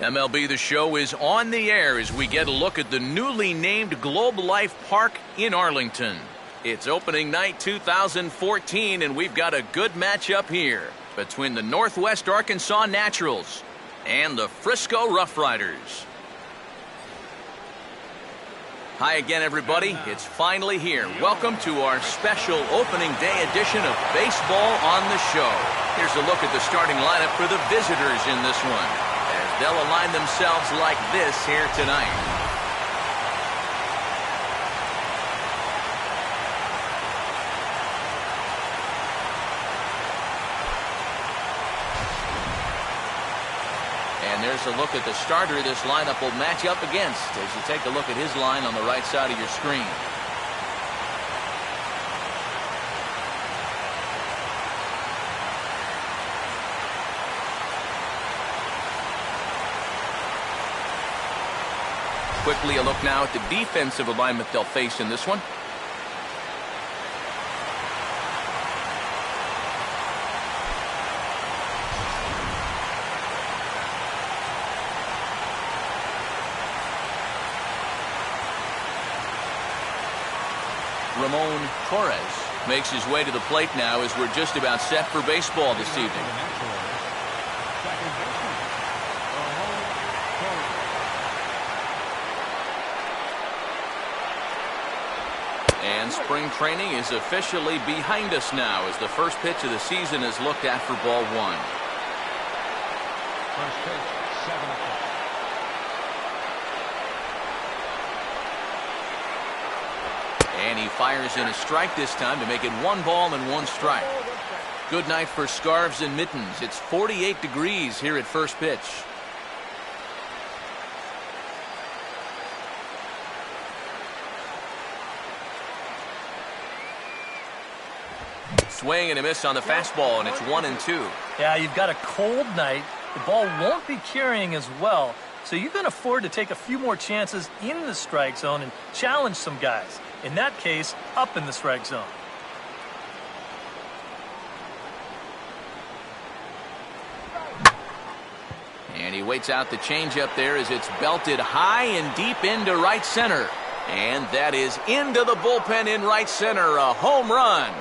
MLB The Show is on the air as we get a look at the newly named Globe Life Park in Arlington. It's opening night 2014, and we've got a good matchup here between the Northwest Arkansas Naturals and the Frisco Roughriders. Hi again, everybody. It's finally here. Welcome to our special opening day edition of Baseball on the Show. Here's a look at the starting lineup for the visitors in this one, as they'll align themselves like this here tonight. And there's a look at the starter this lineup will match up against as you take a look at his line on the right side of your screen. Quickly a look now at the defensive alignment they'll face in this one. Ramon Torres makes his way to the plate now as we're just about set for baseball this evening. And spring training is officially behind us now as the first pitch of the season is looked at for ball one. First pitch, 7 o'clock. And he fires in a strike this time to make it 1 ball and 1 strike. Good night for scarves and mittens. It's 48 degrees here at first pitch. Swing and a miss on the fastball, and it's 1-2. Yeah, you've got a cold night. The ball won't be carrying as well, so you can afford to take a few more chances in the strike zone and challenge some guys. In that case, up in the strike zone. And he waits out the changeup there as it's belted high and deep into right center. And that is into the bullpen in right center, a home run.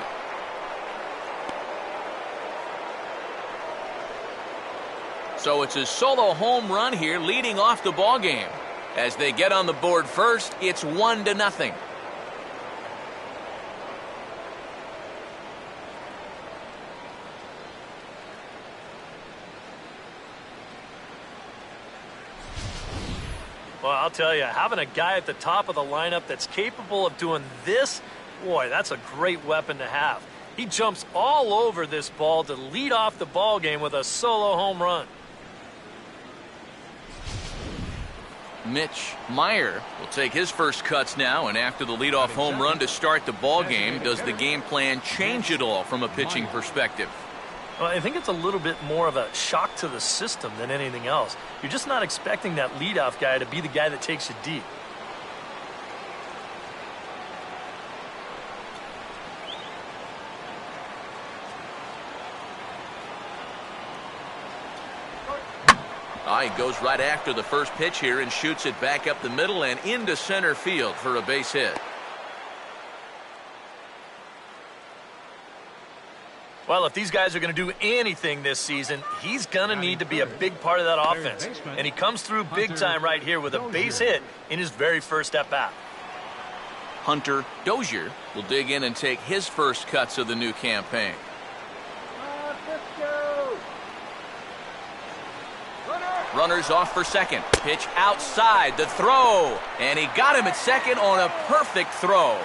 So it's a solo home run here leading off the ball game. As they get on the board first, it's 1-0. Well, I'll tell you, having a guy at the top of the lineup that's capable of doing this, boy, that's a great weapon to have. He jumps all over this ball to lead off the ball game with a solo home run. Mitch Meyer will take his first cuts now, and after the leadoff home run to start the ball game, does the game plan change at all from a pitching perspective? Well, I think it's a little bit more of a shock to the system than anything else. You're just not expecting that leadoff guy to be the guy that takes you deep. He goes right after the first pitch here and shoots it back up the middle and into center field for a base hit. Well, if these guys are going to do anything this season, he's going to need to be a big part of that offense. And he comes through big time right here with a base hit in his very first at-bat. Hunter Dozier will dig in and take his first cuts of the new campaign. Runners off for second. Pitch outside. The throw. And he got him at second on a perfect throw.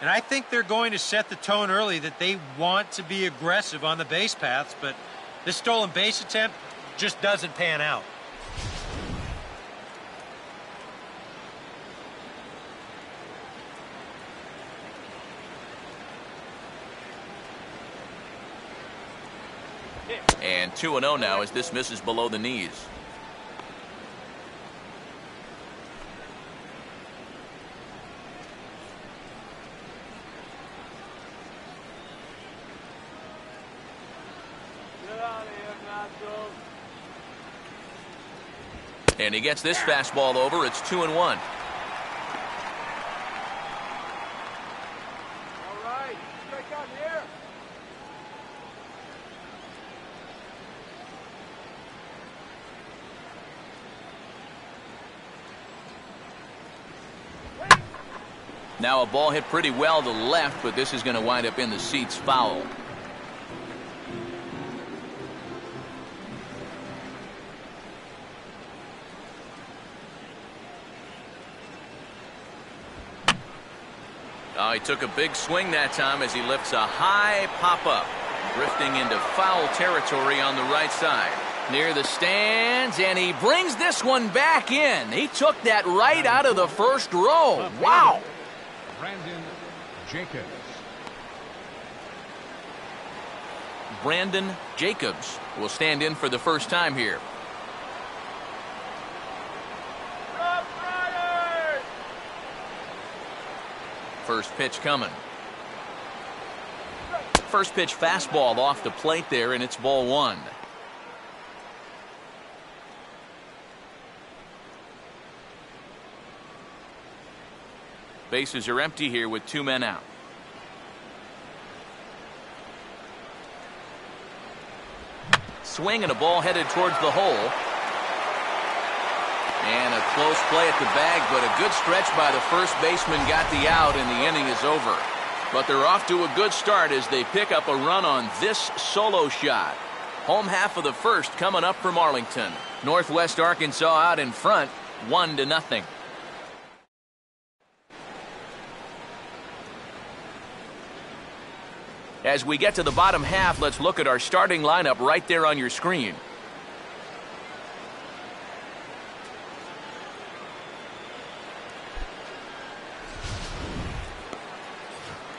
And I think they're going to set the tone early that they want to be aggressive on the base paths, but this stolen base attempt just doesn't pan out. And 2-0 now as this misses below the knees. And he gets this fastball over. It's 2-1. Now a ball hit pretty well to left, but this is going to wind up in the seats foul. Oh, he took a big swing that time as he lifts a high pop-up, drifting into foul territory on the right side. Near the stands, and he brings this one back in. He took that right out of the first row. Wow! Brandon Jacobs will stand in for the first time here. Roughriders! First pitch coming. First pitch fastball off the plate there, and it's ball one. Bases are empty here with 2 men out. Swing and a ball headed towards the hole. And a close play at the bag, but a good stretch by the first baseman got the out, and the inning is over. But they're off to a good start as they pick up a run on this solo shot. Home half of the first coming up from Arlington. Northwest Arkansas out in front, 1-0. As we get to the bottom half, let's look at our starting lineup right there on your screen.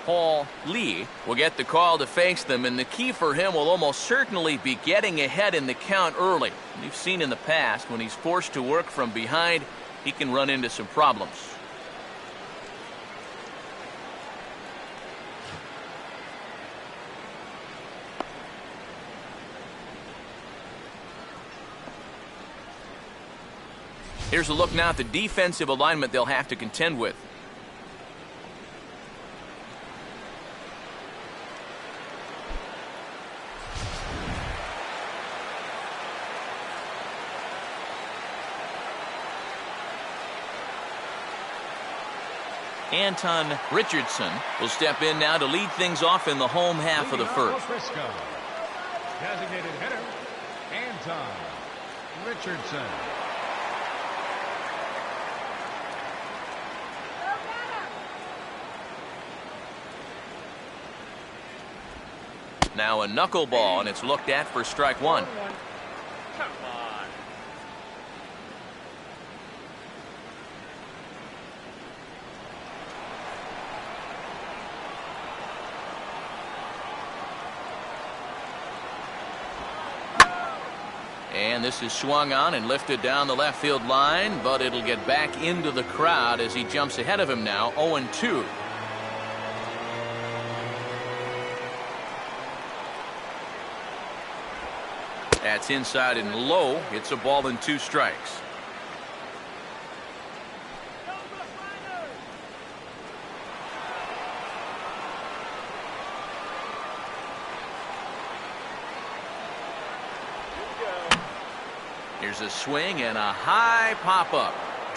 Paul Lee will get the call to face them, and the key for him will almost certainly be getting ahead in the count early. We've seen in the past when he's forced to work from behind, he can run into some problems. Here's a look now at the defensive alignment they'll have to contend with. Anton Richardson will step in now to lead things off in the home half of the first. Designated hitter, Anton Richardson. Now a knuckleball, and it's looked at for strike one. Come on. And this is swung on and lifted down the left field line, but it'll get back into the crowd as he jumps ahead of him now, 0-2. That's inside and low. It's a ball and 2 strikes. Here's a swing and a high pop-up.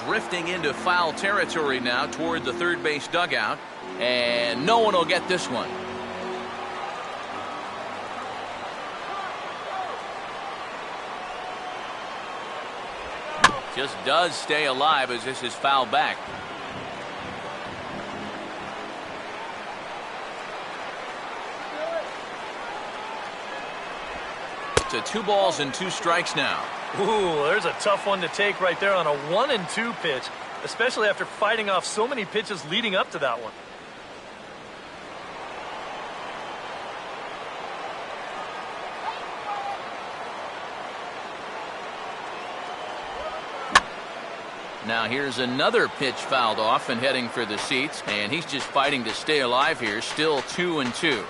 Drifting into foul territory now toward the third base dugout. And no one will get this one. Just does stay alive as this is fouled back. To 2 balls and 2 strikes now. Ooh, there's a tough one to take right there on a 1-2 pitch, especially after fighting off so many pitches leading up to that one. Now here's another pitch fouled off and heading for the seats, and he's just fighting to stay alive here. Still 2-2.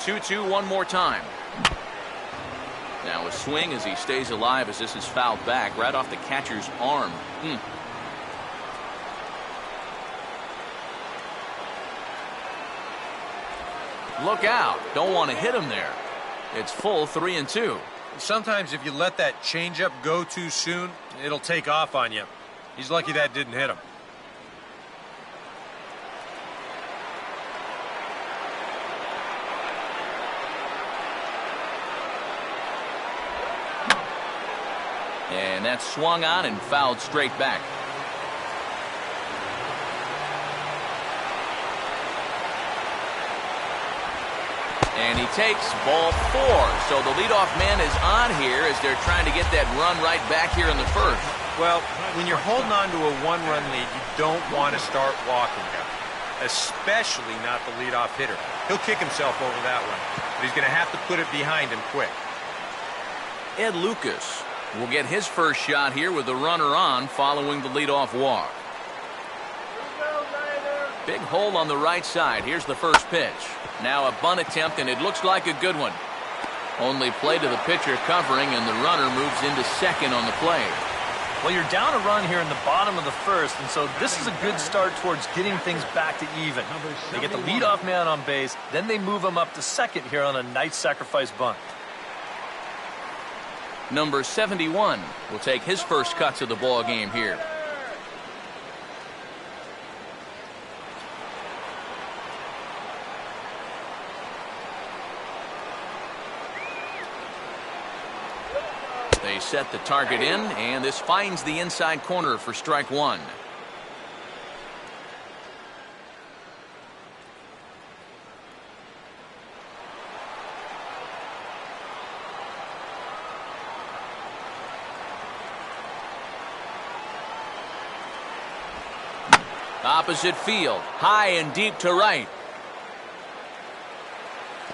2-2 one more time. Now a swing as he stays alive as this is fouled back right off the catcher's arm. Look out. Don't want to hit him there. It's full 3-2. Sometimes if you let that changeup go too soon, it'll take off on you. He's lucky that didn't hit him. And that's swung on and fouled straight back. And he takes ball 4. So the leadoff man is on here as they're trying to get that run right back here in the first. Well, when you're holding on to a one-run lead, you don't want to start walking him, especially not the leadoff hitter. He'll kick himself over that one, but he's going to have to put it behind him quick. Ed Lucas will get his first shot here with the runner on following the leadoff walk. Big hole on the right side. Here's the first pitch. Now a bunt attempt, and it looks like a good one. Only play to the pitcher covering, and the runner moves into second on the play. Well, you're down a run here in the bottom of the first, and so this is a good start towards getting things back to even. They get the leadoff man on base, then they move him up to second here on a nice sacrifice bunt. Number 71 will take his first cuts of the ball game here. They set the target in, and this finds the inside corner for strike one. Opposite field, high and deep to right.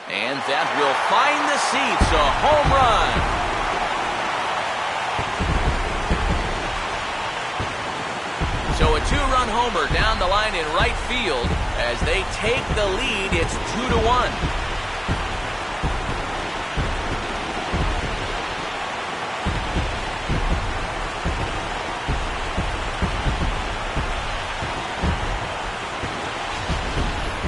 And that will find the seats, a home run. So a two-run homer down the line in right field. As they take the lead, it's 2-1.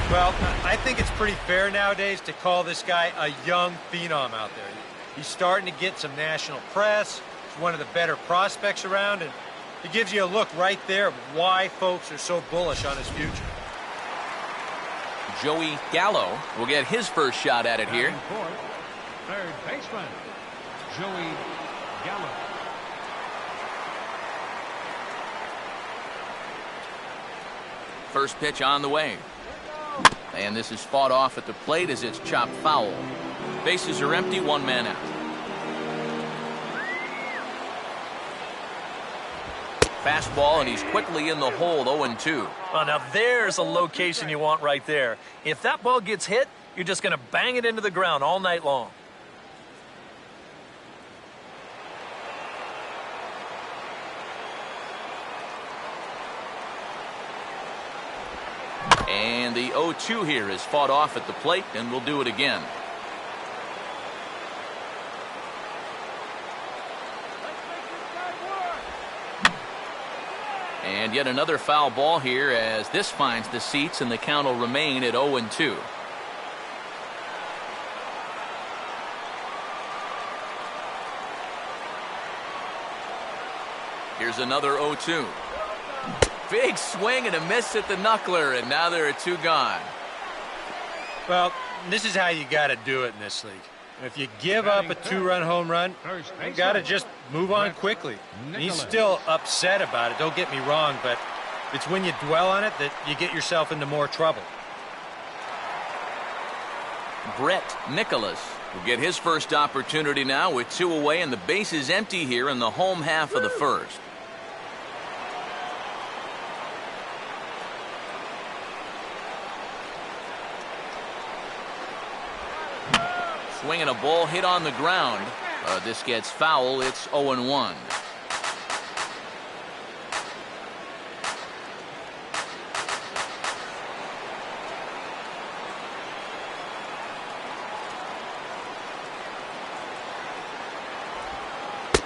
Well, I think it's pretty fair nowadays to call this guy a young phenom out there. He's starting to get some national press. He's one of the better prospects around, and it gives you a look right there of why folks are so bullish on his future. Joey Gallo will get his first shot at it here. Third baseman, Joey Gallo. First pitch on the way. And this is fought off at the plate as it's chopped foul. Bases are empty, one man out. Fastball, and he's quickly in the hole, 0-2. Oh, now there's a location you want right there. If that ball gets hit, you're just going to bang it into the ground all night long. And the 0-2 here is fought off at the plate, and we'll do it again. And yet another foul ball here as this finds the seats, and the count will remain at 0-2. Here's another 0-2. Big swing and a miss at the knuckler, and now there are two gone. Well, this is how you got to do it in this league. If you give up a two-run home run, you got to just move on quickly. He's still upset about it, don't get me wrong, but it's when you dwell on it that you get yourself into more trouble. Brett Nicholas will get his first opportunity now with two away, and the base is empty here in the home half of the first. Swinging a ball hit on the ground. This gets foul. It's 0-1.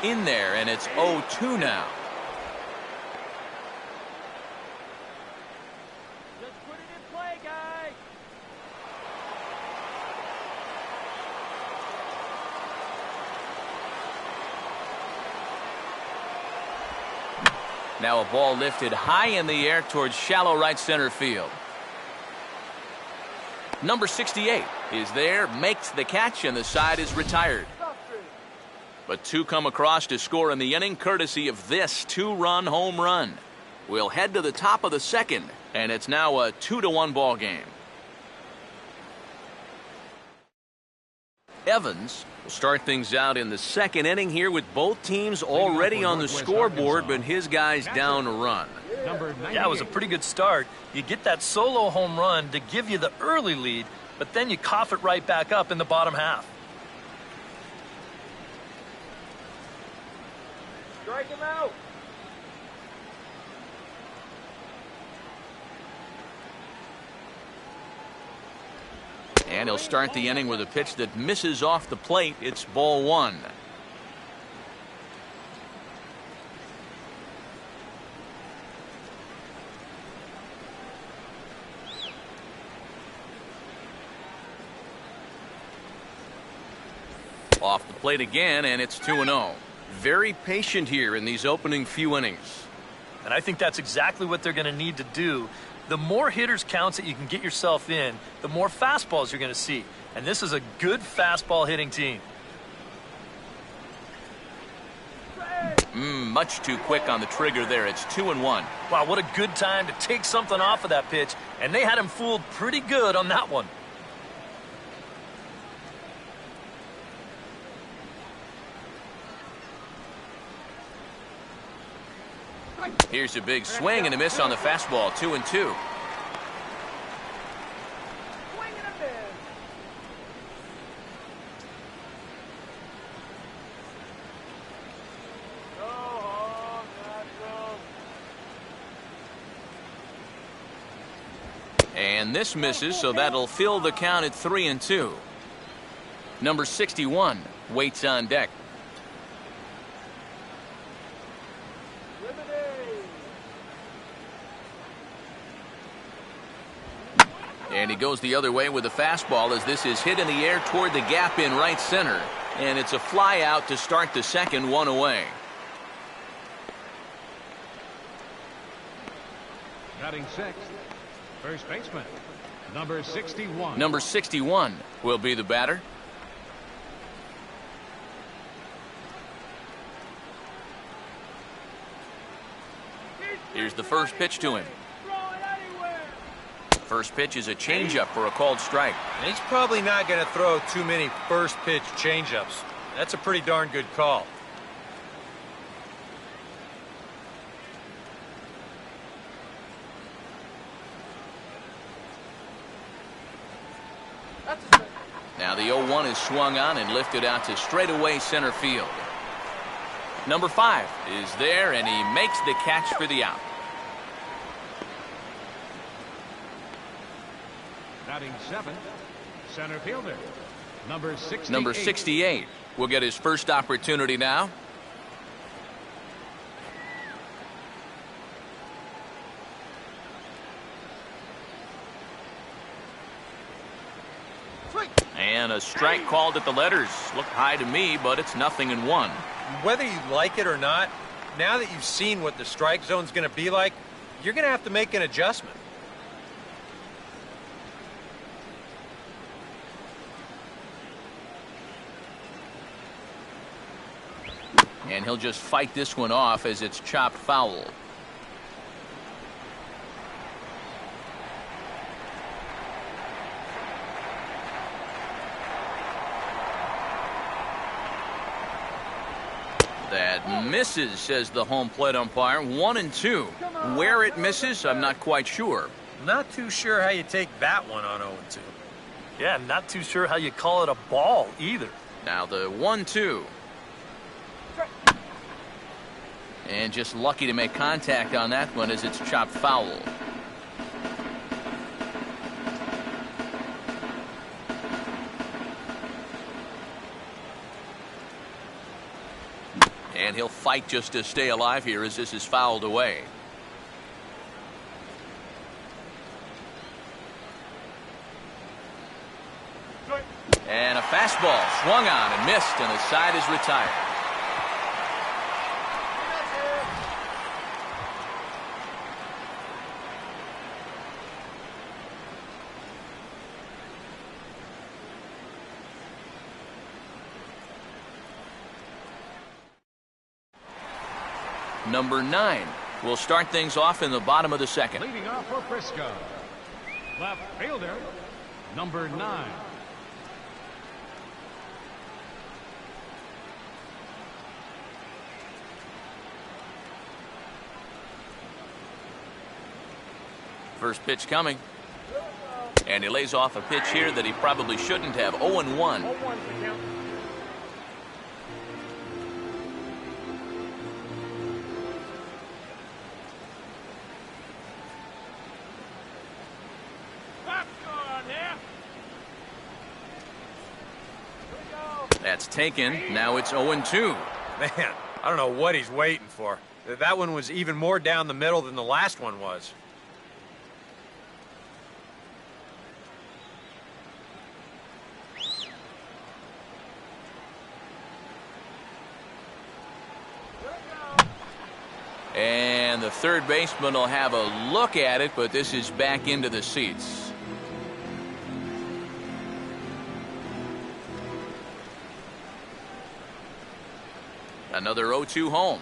in there, and it's 0-2 now. Just put it in play, guy. Now a ball lifted high in the air towards shallow right center field. Number 68 is there, makes the catch, and the side is retired. But two come across to score in the inning, courtesy of this two-run home run. We'll head to the top of the second, and it's now a 2-1 ball game. Evans will start things out in the second inning here with both teams already on the scoreboard, but his guy's down a run. Yeah, it was a pretty good start. You get that solo home run to give you the early lead, but then you cough it right back up in the bottom half. Strike him out. And he'll start the inning with a pitch that misses off the plate. It's ball one. Off the plate again, and it's 2-0. Very patient here in these opening few innings. And I think that's exactly what they're going to need to do. The more hitters counts that you can get yourself in, the more fastballs you're going to see. And this is a good fastball hitting team. Much too quick on the trigger there. It's 2-1. Wow, what a good time to take something off of that pitch. And they had him fooled pretty good on that one. Here's a big swing and a miss on the fastball. 2-2. And this misses, so that'll fill the count at 3-2. Number 61 waits on deck. And he goes the other way with the fastball as this is hit in the air toward the gap in right center. And it's a fly out to start the second, one away. Batting sixth, first baseman, number 61. Number 61 will be the batter. Here's the first pitch to him. First pitch is a changeup for a called strike. He's probably not going to throw too many first pitch changeups. That's a pretty darn good call. Now the 0-1 is swung on and lifted out to straightaway center field. Number 5 is there, and he makes the catch for the out. Batting seventh, center fielder, number 68. Number 68 will get his first opportunity now. And a strike called at the letters. Looked high to me, but it's 0-1. Whether you like it or not, now that you've seen what the strike zone's going to be like, you're going to have to make an adjustment. And he'll just fight this one off as it's chopped foul. That misses, says the home plate umpire. 1-2. Where it misses, I'm not quite sure. Not too sure how you take that one on 0-2. Yeah, not too sure how you call it a ball either. Now the 1-2. And just lucky to make contact on that one as it's chopped foul. fight just to stay alive here as this is fouled away. And a fastball swung on and missed, and the side is retired. Number 9 will start things off in the bottom of the second. Leading off for Frisco, left fielder, number 9. First pitch coming. And he lays off a pitch here that he probably shouldn't have. 0-1. That's taken. Now it's 0-2. Man, I don't know what he's waiting for. That one was even more down the middle than the last one was. And the third baseman will have a look at it, but this is back into the seats. Another 0-2 home.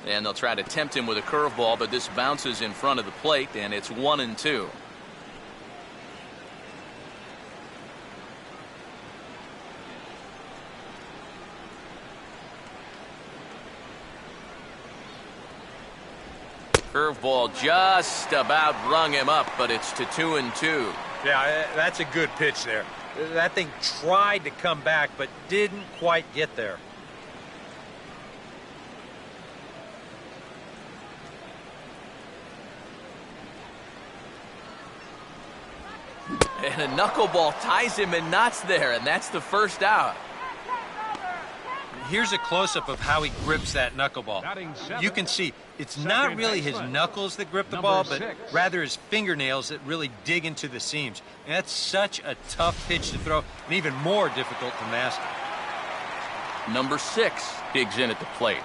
And they'll try to tempt him with a curveball, but this bounces in front of the plate, and it's 1-2. Curveball just about rung him up, but it's to 2-2. Yeah, that's a good pitch there. That thing tried to come back, but didn't quite get there. And a knuckleball ties him in knots there, and that's the first out. Here's a close-up of how he grips that knuckleball. You can see it's not really his knuckles that grip the ball, but rather his fingernails that really dig into the seams. And that's such a tough pitch to throw, and even more difficult to master. Number 6 digs in at the plate.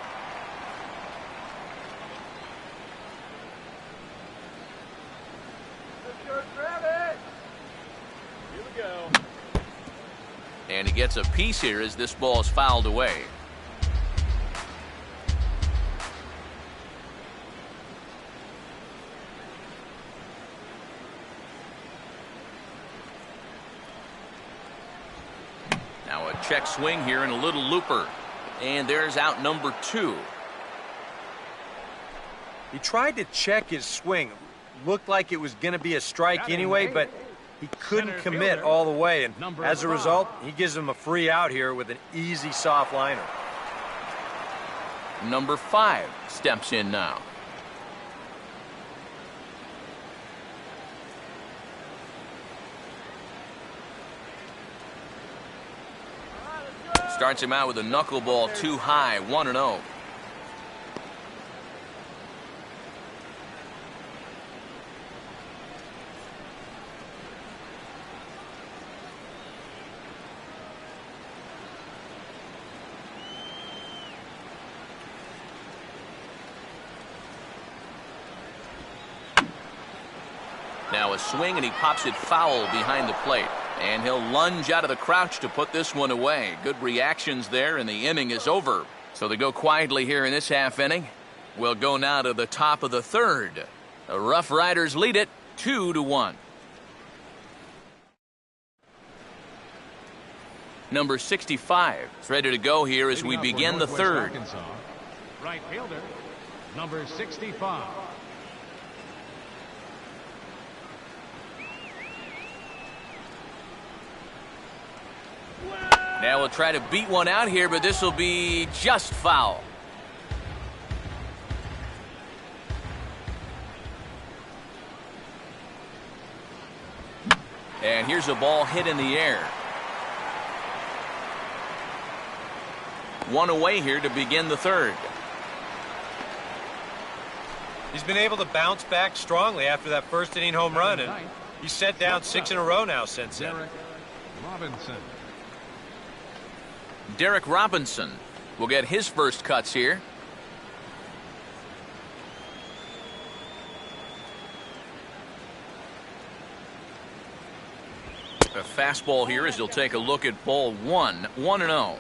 And he gets a piece here as this ball is fouled away. Now a check swing here and a little looper. And there's out number 2. He tried to check his swing. Looked like it was going to be a strike anyway, but he couldn't commit all the way, and as a result, he gives him a free out here with an easy soft liner. Number 5 steps in now. Starts him out with a knuckleball too high, 1-0. Now a swing, and he pops it foul behind the plate. And he'll lunge out of the crouch to put this one away. Good reactions there, and the inning is over. So they go quietly here in this half inning. We'll go now to the top of the third. The Roughriders lead it 2-1. Number 65 is ready to go here as we begin the third. Right fielder, number 65. Now we'll try to beat one out here, but this will be just foul. And here's a ball hit in the air. One away here to begin the third. He's been able to bounce back strongly after that first inning home run, and he's set down 6 in a row now since then. Derek Robinson will get his first cuts here. A fastball here as he'll take a look at ball 1, 1-0.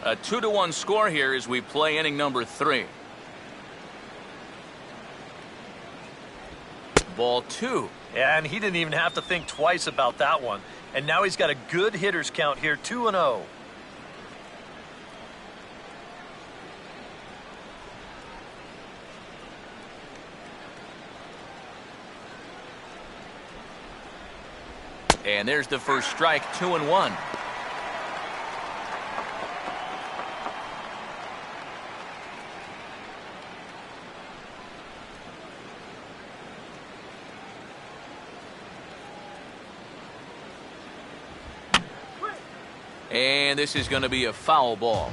A 2-1 score here as we play inning number 3. Ball 2. Yeah, and he didn't even have to think twice about that one. And now he's got a good hitters count here, 2-0. And there's the first strike, 2-1. And this is going to be a foul ball.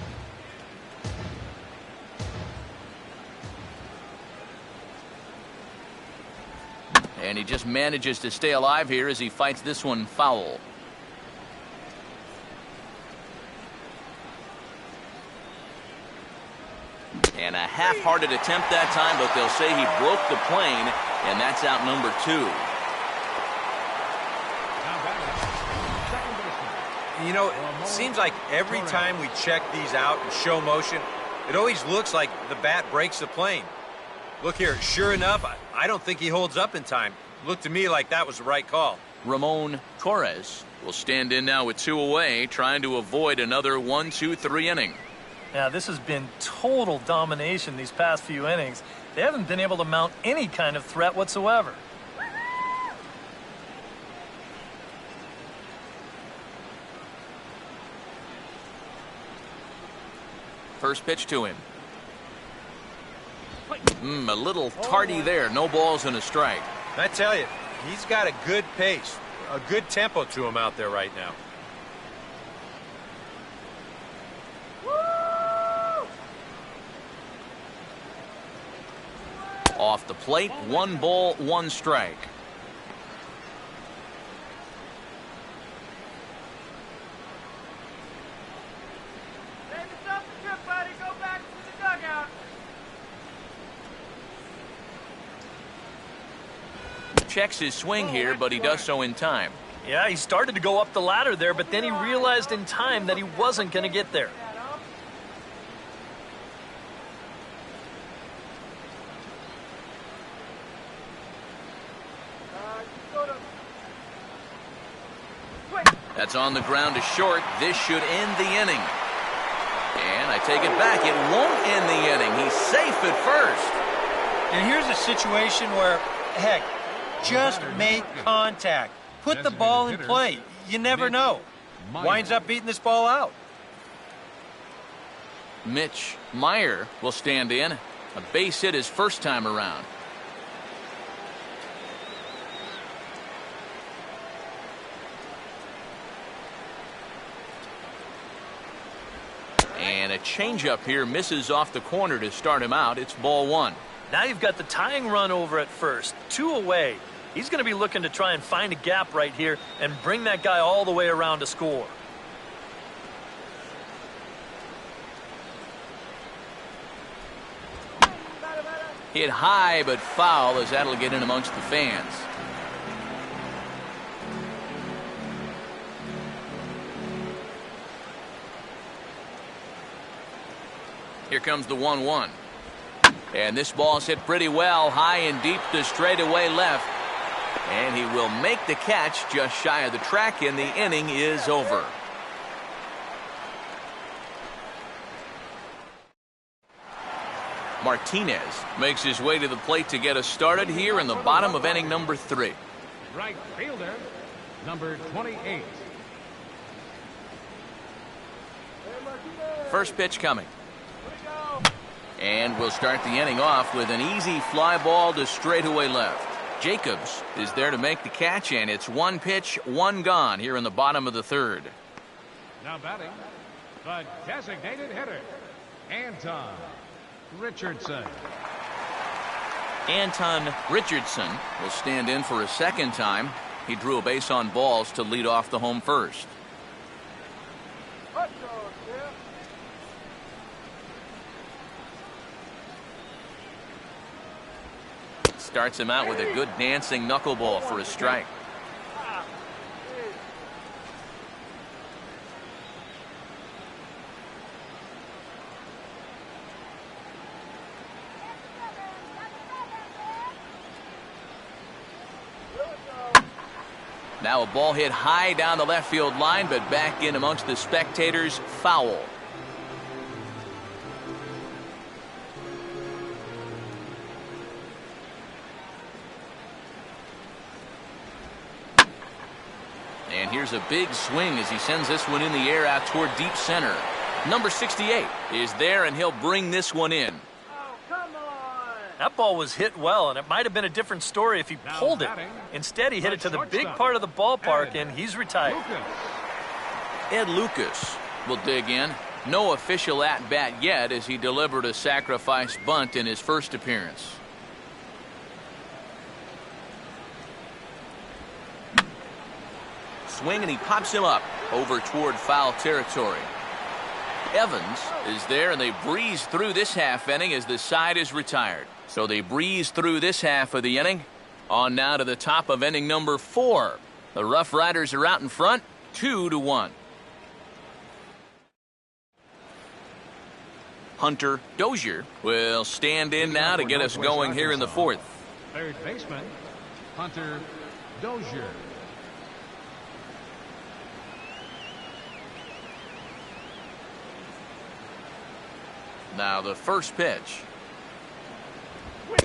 And he just manages to stay alive here as he fights this one foul. And a half-hearted attempt that time, but they'll say he broke the plane, and that's out number 2. You know, it seems like every time we check these out in show motion, it always looks like the bat breaks the plane. Look here, sure enough, I don't think he holds up in time. Looked to me like that was the right call. Ramon Torres will stand in now with 2 away, trying to avoid another 1-2-3 inning. Now, this has been total domination these past few innings. They haven't been able to mount any kind of threat whatsoever. First pitch to him. A little tardy there. No balls and a strike. I tell you, he's got a good pace, a good tempo to him out there right now. Off the plate, 1 ball, 1 strike. Checks his swing here, but he does so in time. Yeah, he started to go up the ladder there, but then he realized in time that he wasn't going to get there. That's on the ground to short. This should end the inning. And I take it back. It won't end the inning. He's safe at first. And here's a situation where, heck, just make contact. Put the ball in play. You never know. Winds up beating this ball out. Mitch Meyer will stand in. A base hit his first time around. And a changeup here misses off the corner to start him out. It's ball 1. Now you've got the tying run over at first. 2 away. He's going to be looking to try and find a gap right here and bring that guy all the way around to score. Hit high but foul as that'll get in amongst the fans. Here comes the 1-1. And this ball's hit pretty well, high and deep to straightaway left. And he will make the catch just shy of the track, and the inning is over. Martinez makes his way to the plate to get us started here in the bottom of inning number 3. Right fielder, number 28. First pitch coming. And we'll start the inning off with an easy fly ball to straightaway left. Jacobs is there to make the catch, and it's 1 pitch, 1 gone here in the bottom of the 3rd. Now batting, the designated hitter, Anton Richardson. Anton Richardson will stand in for a second time. He drew a base on balls to lead off the home first. Starts him out with a good dancing knuckleball for a strike. Now a ball hit high down the left field line, but back in amongst the spectators. Foul. And here's a big swing as he sends this one in the air out toward deep center. Number 68 is there, and he'll bring this one in. That ball was hit well, and it might have been a different story if he pulled it. Instead, he hit it to the big part of the ballpark, and he's retired. Ed Lucas will dig in. No official at-bat yet as he delivered a sacrifice bunt in his first appearance. Swing, and he pops him up over toward foul territory. Evans is there, and they breeze through this half inning as the side is retired. So they breeze through this half of the inning. On now to the top of inning number 4. The Roughriders are out in front, 2-1. Hunter Dozier will stand in now to get us going here in the 4th. Third baseman, Hunter Dozier. Now the first pitch.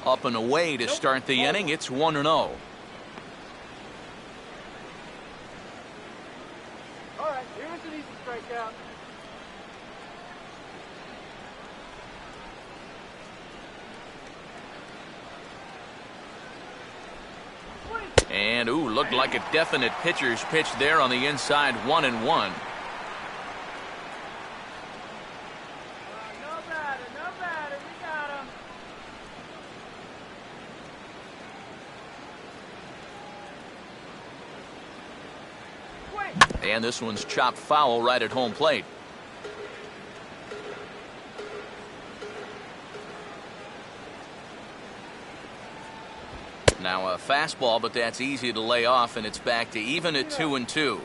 Up and away to start the inning. It's 1-0. All right, here's an easy strikeout. And looked like a definite pitcher's pitch there on the inside. 1-1. And this one's chopped foul right at home plate. Now a fastball, but that's easy to lay off, and it's back to even at 2-2.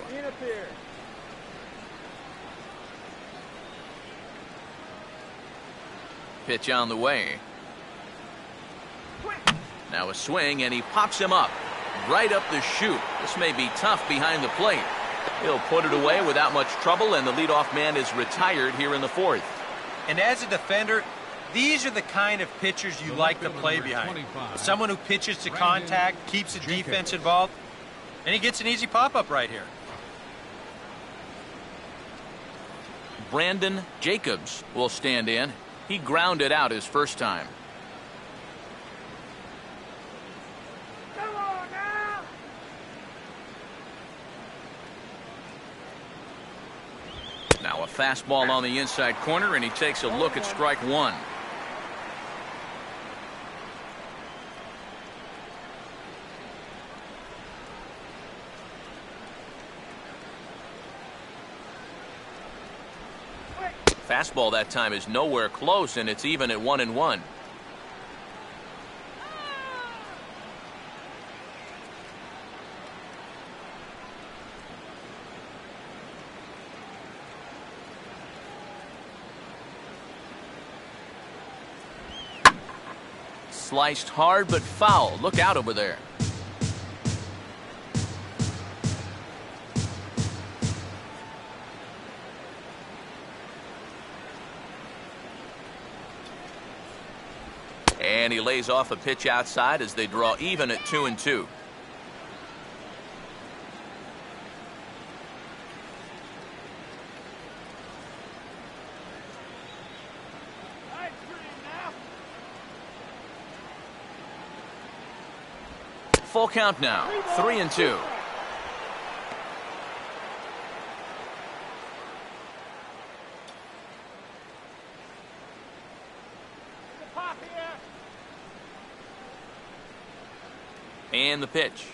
Pitch on the way. Now a swing, and he pops him up right up the chute. This may be tough behind the plate. He'll put it away without much trouble, and the leadoff man is retired here in the 4th. And as a defender, these are the kind of pitchers you like to play behind. Someone who pitches to contact, keeps the defense involved, and he gets an easy pop-up right here. Brandon Jacobs will stand in. He grounded out his first time. Now a fastball on the inside corner, and he takes a look at strike 1. Fastball that time is nowhere close, and it's even at 1-1. Sliced hard but foul. Look out over there. And he lays off a pitch outside as they draw even at 2-2. Full count now, 3-2. And the pitch.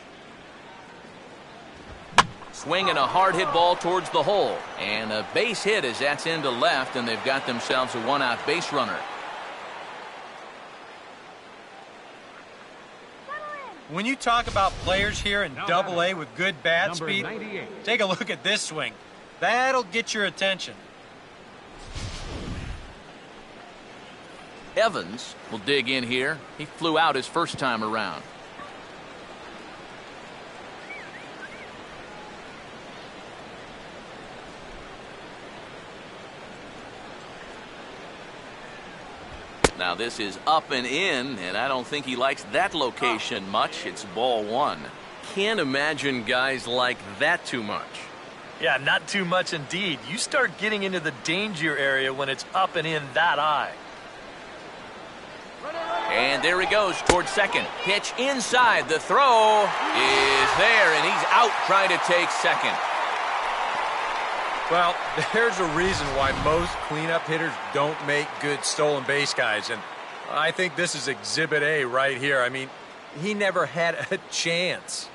Swinging a hard hit ball towards the hole. And a base hit as that's into left, and they've got themselves a one-out base runner. When you talk about players here in Double-A with good bat Number speed, 98. take a look at this swing. That'll get your attention. Evans will dig in here. He flew out his first time around. Now this is up and in, and I don't think he likes that location much. It's ball one. Can't imagine guys like that too much. Yeah, not too much indeed. You start getting into the danger area when it's up and in that high. And there he goes towards second. Pitch inside. The throw is there, and he's out trying to take second. Well, there's a reason why most cleanup hitters don't make good stolen base guys, and I think this is Exhibit A right here. I mean, he never had a chance.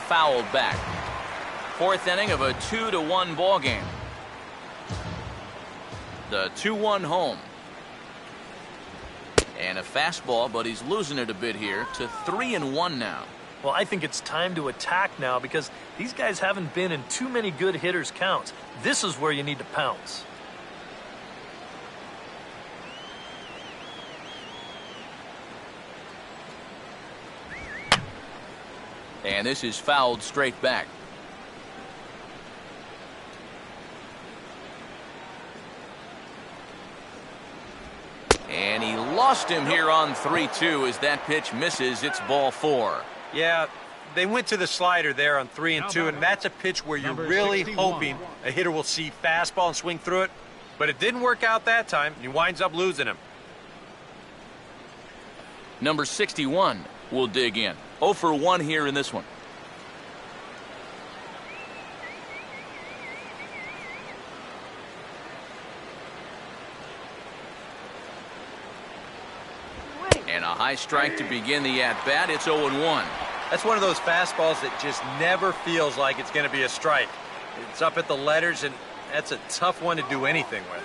Fouled back. Fourth inning of a 2-1 ball game. The 2-1 home. And a fastball, but he's losing it a bit here to 3-1 now. Well, I think it's time to attack now because these guys haven't been in too many good hitters' counts. This is where you need to pounce. And this is fouled straight back. And he lost him here on 3-2 as that pitch misses. It's ball four. Yeah, they went to the slider there on 3 and 2, and that's a pitch where you're Number really 61. hoping a hitter will see fastball and swing through it. But it didn't work out that time, and he winds up losing him. Number 61 will dig in. 0 for 1 here in this one. And a high strike to begin the at-bat. It's 0-1. That's one of those fastballs that just never feels like it's going to be a strike. It's up at the letters, and that's a tough one to do anything with.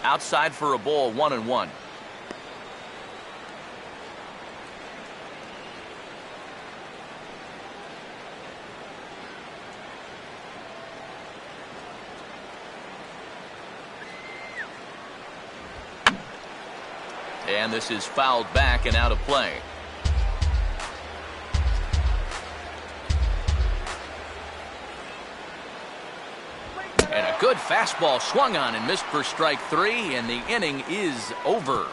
Outside for a ball, 1-1. And this is fouled back and out of play. And a good fastball swung on and missed for strike 3, and the inning is over.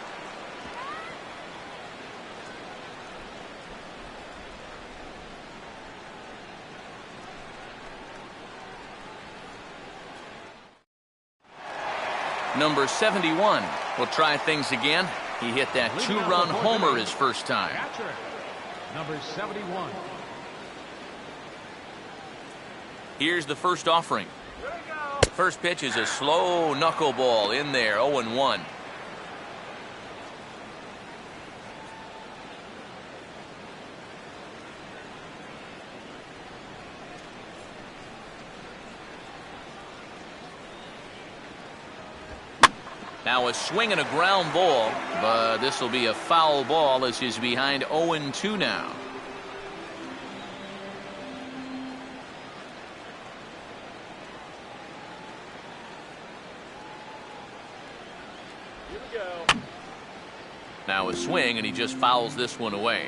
Number 71 will try things again. He hit that two-run homer his first time. Catcher, number 71. Here's the first offering. First pitch is a slow knuckleball in there, 0-1. Now a swing and a ground ball, but this will be a foul ball as he's behind 0-2 now. Now a swing, and he just fouls this one away.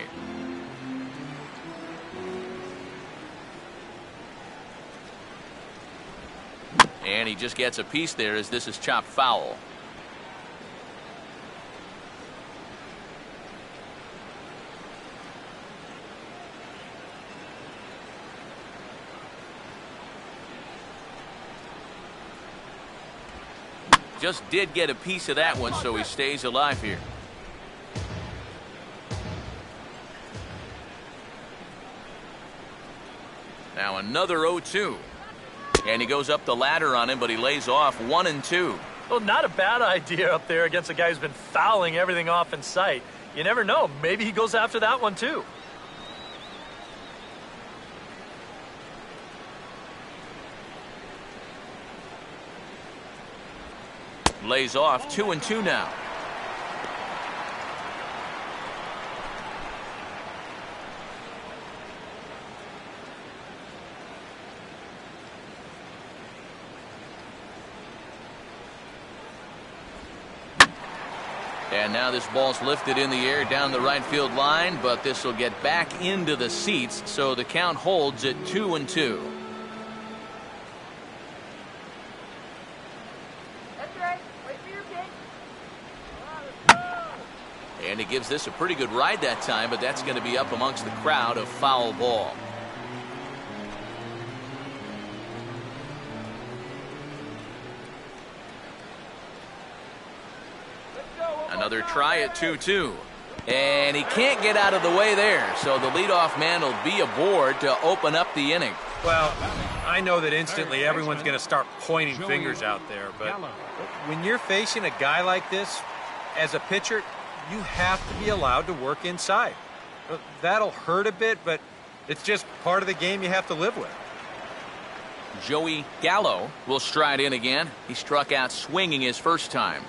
And he just gets a piece there as this is chopped foul. just did get a piece of that one, so he stays alive here. Now another 0-2. And he goes up the ladder on him, but he lays off 1-2. Well, not a bad idea up there against a guy who's been fouling everything off in sight. You never know. Maybe he goes after that one, too. Lays off 2-2 now. And now this ball's lifted in the air down the right field line, but this will get back into the seats, so the count holds at 2-2. That's right. Wait for your pitch. And he gives this a pretty good ride that time, but that's going to be up amongst the crowd, a foul ball. Another try at 2-2. And he can't get out of the way there, so the leadoff man will be aboard to open up the inning. Well, I know that instantly everyone's going to start pointing fingers out there, but when you're facing a guy like this, as a pitcher, you have to be allowed to work inside. That'll hurt a bit, but it's just part of the game you have to live with. Joey Gallo will stride in again. He struck out swinging his first time.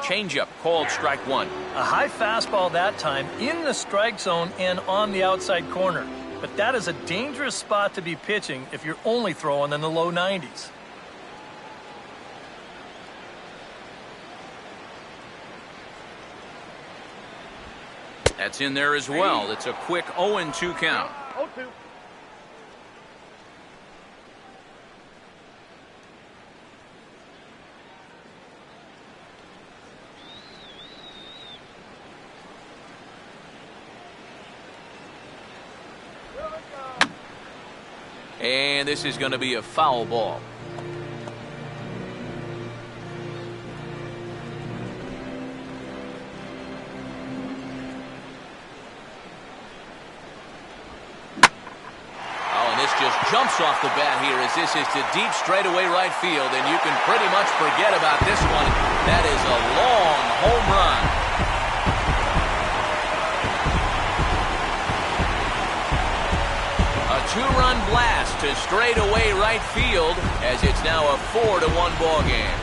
Changeup called strike one. A high fastball that time in the strike zone and on the outside corner. But that is a dangerous spot to be pitching if you're only throwing in the low 90s. That's in there as well. It's a quick 0-2 count. 0-2. And this is going to be a foul ball. Oh, and this just jumps off the bat here as this is to deep straightaway right field, and you can pretty much forget about this one. That is a long home run. Two-run blast to straightaway right field as it's now a 4-1 ball game.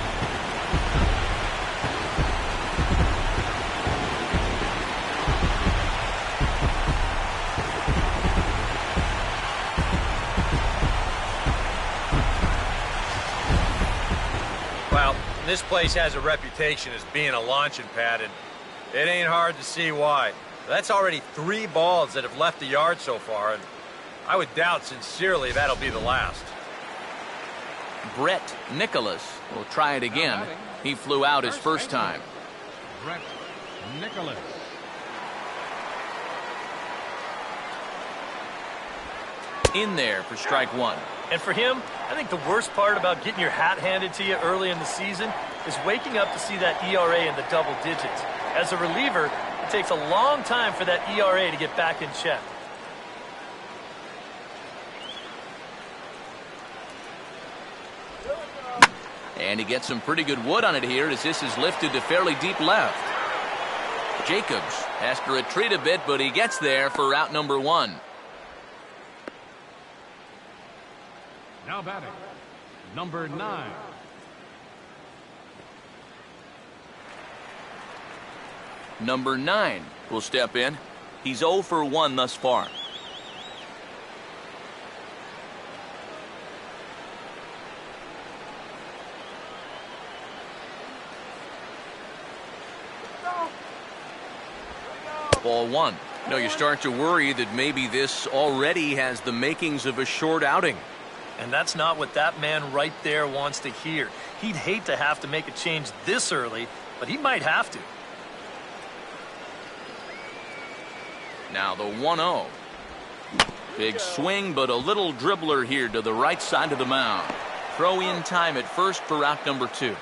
Well, this place has a reputation as being a launching pad, and it ain't hard to see why. That's already 3 balls that have left the yard so far, and I would doubt sincerely that'll be the last. Brett Nicholas will try it again. He flew out his first time. Brett Nicholas. In there for strike one. And for him, I think the worst part about getting your hat handed to you early in the season is waking up to see that ERA in the double digits. As a reliever, it takes a long time for that ERA to get back in check. And he gets some pretty good wood on it here as this is lifted to fairly deep left. Jacobs has to retreat a bit, but he gets there for out number 1. Now batting, number 9. Number 9 will step in. He's 0 for 1 thus far. Ball 1. No, you start to worry that maybe this already has the makings of a short outing. And that's not what that man right there wants to hear. He'd hate to have to make a change this early, but he might have to. Now the 1-0. Big swing, but a little dribbler here to the right side of the mound. Throw in time at first for out number 2.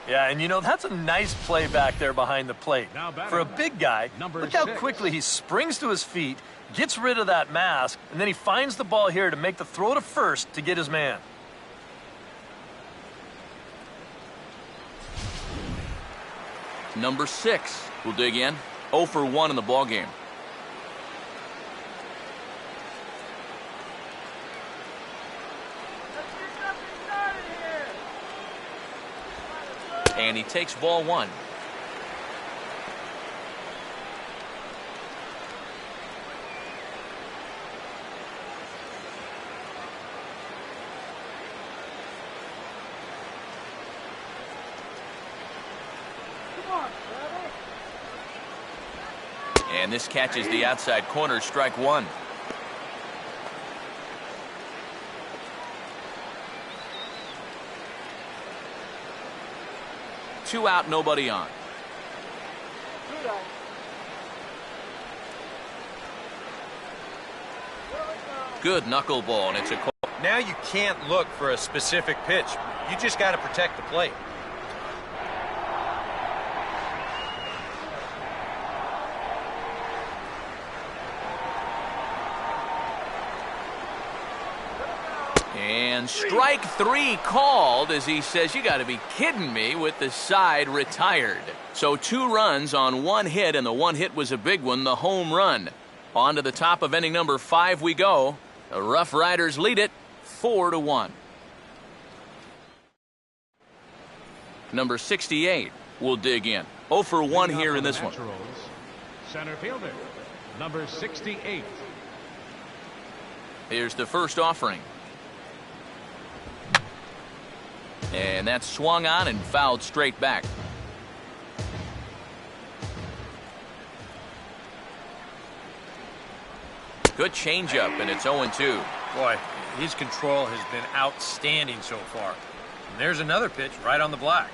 Yeah, and you know, that's a nice play back there behind the plate. For a big guy, look how quickly he springs to his feet, gets rid of that mask, and then he finds the ball here to make the throw to first to get his man. Number 6 will dig in. 0 for 1 in the ball game. And he takes ball 1. And this catches the outside corner, strike 1. Two out, nobody on. Good knuckleball, and it's a call. Now you can't look for a specific pitch. You just got to protect the plate. And strike 3 called as he says, you got to be kidding me, with the side retired. So 2 runs on 1 hit, and the 1 hit was a big one, the home run. On to the top of inning number 5 we go. The Roughriders lead it 4-1. Number 68 will dig in. 0 for 1 here in this one. Center fielder, number 68. Here's the first offering. And that's swung on and fouled straight back. Good changeup, and it's 0-2. Boy, his control has been outstanding so far. And there's another pitch right on the black.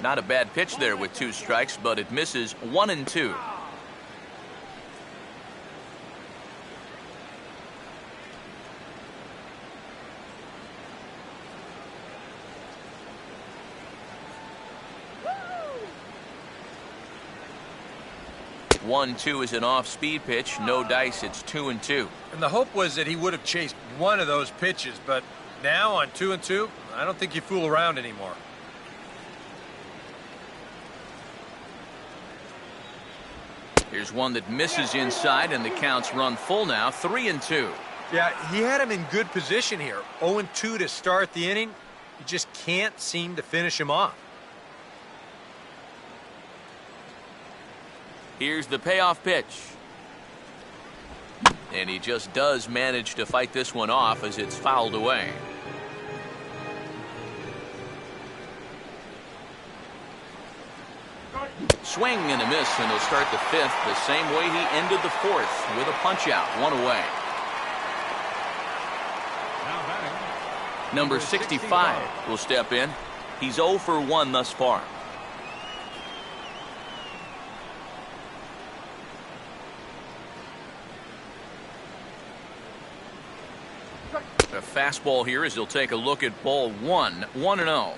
Not a bad pitch there with 2 strikes, but it misses 1-2. One, 2 is an off-speed pitch. No dice. It's 2-2. And the hope was that he would have chased one of those pitches, but now on 2-2, I don't think you fool around anymore. Here's one that misses inside, and the count's run full now, 3-2. Yeah, he had him in good position here. 0-2 to start the inning. You just can't seem to finish him off. Here's the payoff pitch. And he just does manage to fight this one off as it's fouled away. Swing and a miss, and he'll start the 5th the same way he ended the 4th, with a punch-out, 1 away. Now batting, Number 65 will step in. He's 0 for 1 thus far. A fastball here as he'll take a look at ball 1, 1-0.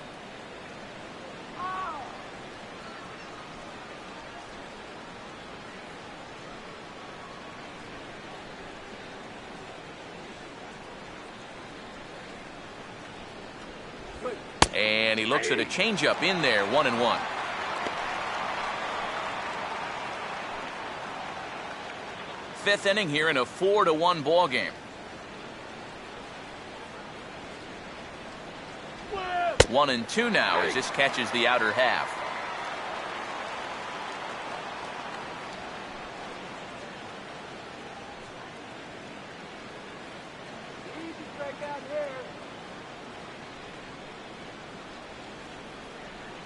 And he looks at a changeup in there, 1-1. Fifth inning here in a 4-1 ball game. 1-2 now as this catches the outer half.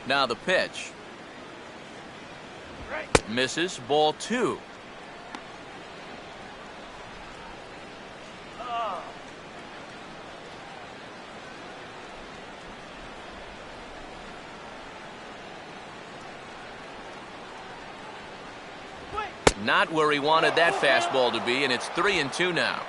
Now the pitch. Misses, ball 2. Not where he wanted that fastball to be, and it's 3-2 now.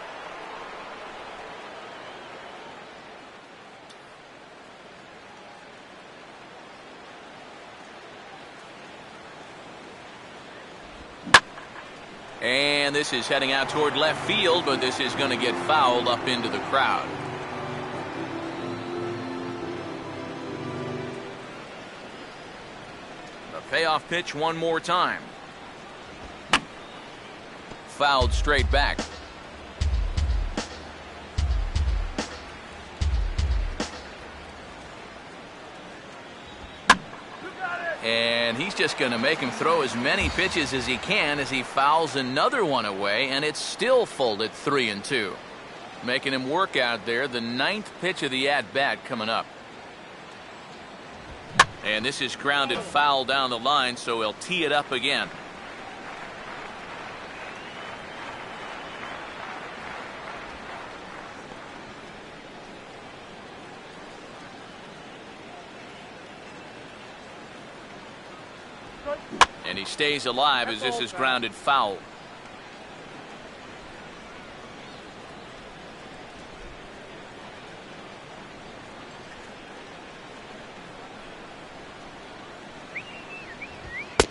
And this is heading out toward left field, but this is going to get fouled up into the crowd. The payoff pitch one more time. Fouled straight back. And he's just going to make him throw as many pitches as he can as he fouls another one away, and it's still full at 3-2. Making him work out there. The 9th pitch of the at-bat coming up. And this is grounded foul down the line, so he'll tee it up again. And he stays alive as this is grounded foul.